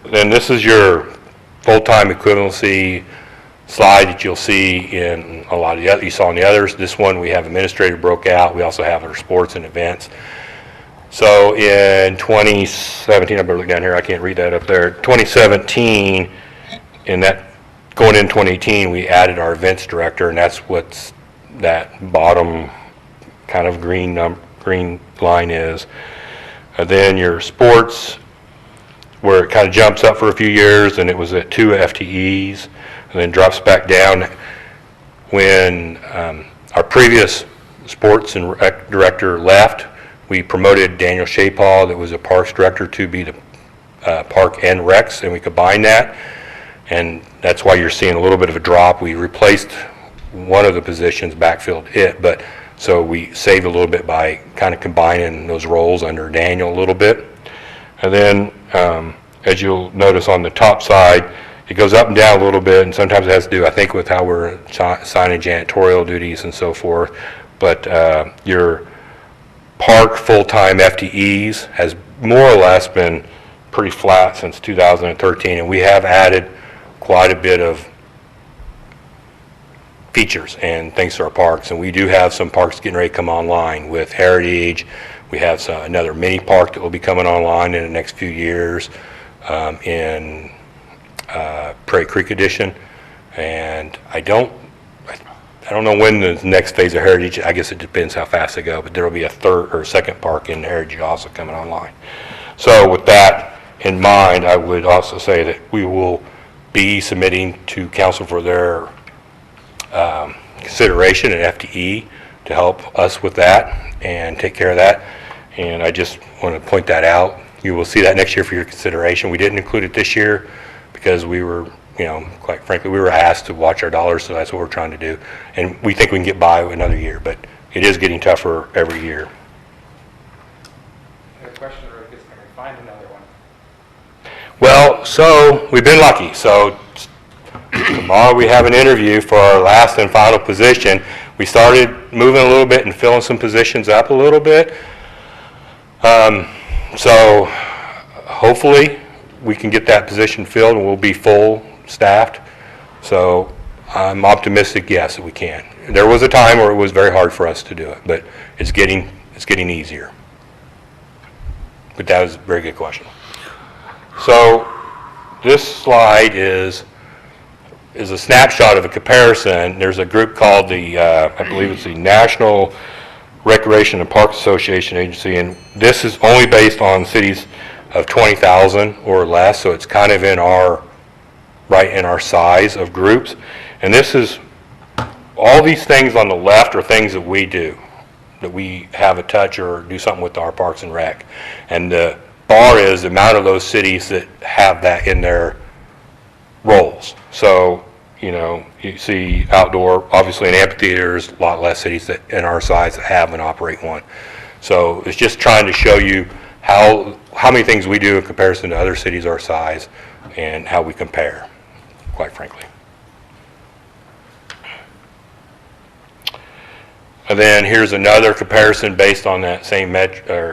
Then this is your full-time equivalency slide that you'll see in a lot of the other, you saw in the others. This one we have administrative broke out. We also have our sports and events. So in 2017, I better look down here, I can't read that up there. 2017, in that, going in 2018, we added our events director, and that's what's that bottom kind of green line is. And then your sports, where it kind of jumps up for a few years, and it was at 2 FTEs, and then drops back down when our previous sports and rec director left. We promoted Daniel Shapaw, that was a parks director, to be the park and recs, and we combined that, and that's why you're seeing a little bit of a drop. We replaced one of the positions, backfilled it, but so we saved a little bit by kind of combining those roles under Daniel a little bit. And then as you'll notice on the top side, it goes up and down a little bit, and sometimes it has to do, I think, with how we're assigning janitorial duties and so forth. But your park full-time FTEs has more or less been pretty flat since 2013, and we have added quite a bit of features and things to our parks. And we do have some parks getting ready to come online with Heritage. We have another mini park that will be coming online in the next few years in Prairie Creek Edition. And I don't know when the next phase of Heritage, I guess it depends how fast they go, but there will be a third or second park in Heritage also coming online. So with that in mind, I would also say that we will be submitting to council for their consideration and FTE to help us with that and take care of that. And I just want to point that out. You will see that next year for your consideration. We didn't include it this year because we were, you know, quite frankly, we were asked to watch our dollars, so that's what we're trying to do. And we think we can get by another year, but it is getting tougher every year. The question is, can we find another one? Well, so we've been lucky. So tomorrow we have an interview for our last and final position. We started moving a little bit and filling some positions up a little bit. So hopefully we can get that position filled and we'll be full staffed. So I'm optimistic, yes, that we can. There was a time where it was very hard for us to do it, but it's getting easier. But that was a very good question. So this slide is a snapshot of a comparison. There's a group called the, I believe it's the National Recreation and Parks Association Agency, and this is only based on cities of 20,000 or less, so it's kind of in our, right in our size of groups. And this is, all these things on the left are things that we do, that we have a touch or do something with our Parks and Rec. And the bar is the amount of those cities that have that in their roles. So, you know, you see outdoor, obviously in amphitheaters, a lot less cities that in our size that have and operate one. So it's just trying to show you how many things we do in comparison to other cities our size and how we compare, quite frankly. And then here's another comparison based on that same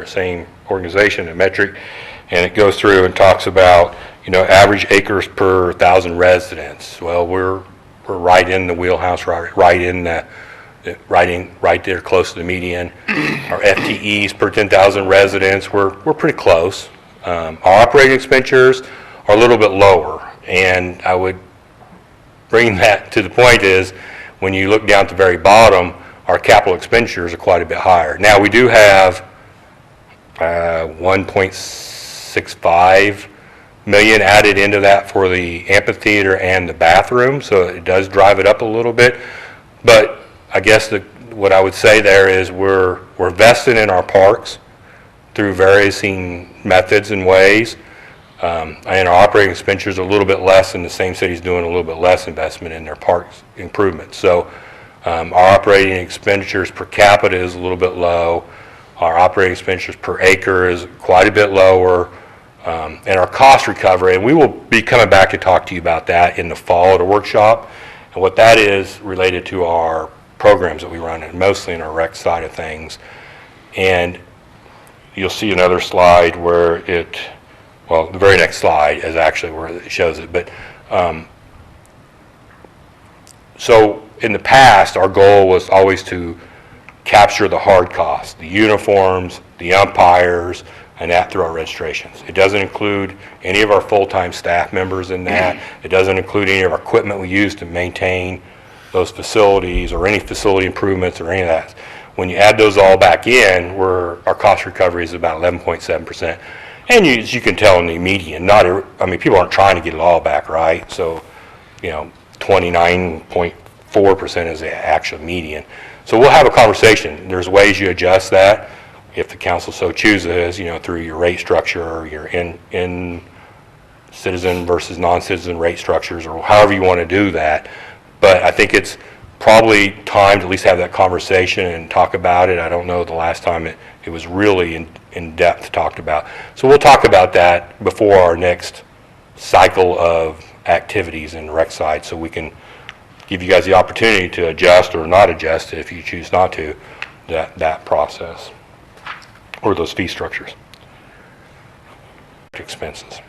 same organization and metric, and it goes through and talks about, you know, average acres per 1,000 residents. Well, we're right in the wheelhouse, right there, close to the median. Our FTEs per 10,000 residents, we're pretty close. Our operating expenditures are a little bit lower, and I would bring that to the point is when you look down at the very bottom, our capital expenditures are quite a bit higher. Now we do have 1.65 million added into that for the amphitheater and the bathroom, so it does drive it up a little bit. But I guess what I would say there is we're vested in our parks through varying methods and ways. And our operating expenditures are a little bit less, and the same city's doing a little bit less investment in their parks improvements. So our operating expenditures per capita is a little bit low. Our operating expenditures per acre is quite a bit lower. And our cost recovery, and we will be coming back to talk to you about that in the fall at a workshop. And what that is related to our programs that we run, and mostly in our rec side of things. And you'll see another slide where well, the very next slide is actually where it shows it. But so in the past, our goal was always to capture the hard costs, the uniforms, the umpires, and that through our registrations. It doesn't include any of our full-time staff members in that. It doesn't include any of our equipment we use to maintain those facilities or any facility improvements or any of that. When you add those all back in, our cost recovery is about 11.7%. And as you can tell in the median, people aren't trying to get it all back, right? So, 29.4% is the actual median. So we'll have a conversation. There's ways you adjust that if the council so chooses, through your rate structure or your in citizen versus non-citizen rate structures, or however you want to do that. But I think it's probably time to at least have that conversation and talk about it. I don't know the last time it was really in depth talked about. So we'll talk about that before our next cycle of activities in the rec side, so we can give you guys the opportunity to adjust or not adjust if you choose not to, that process or those fee structures. Expenses.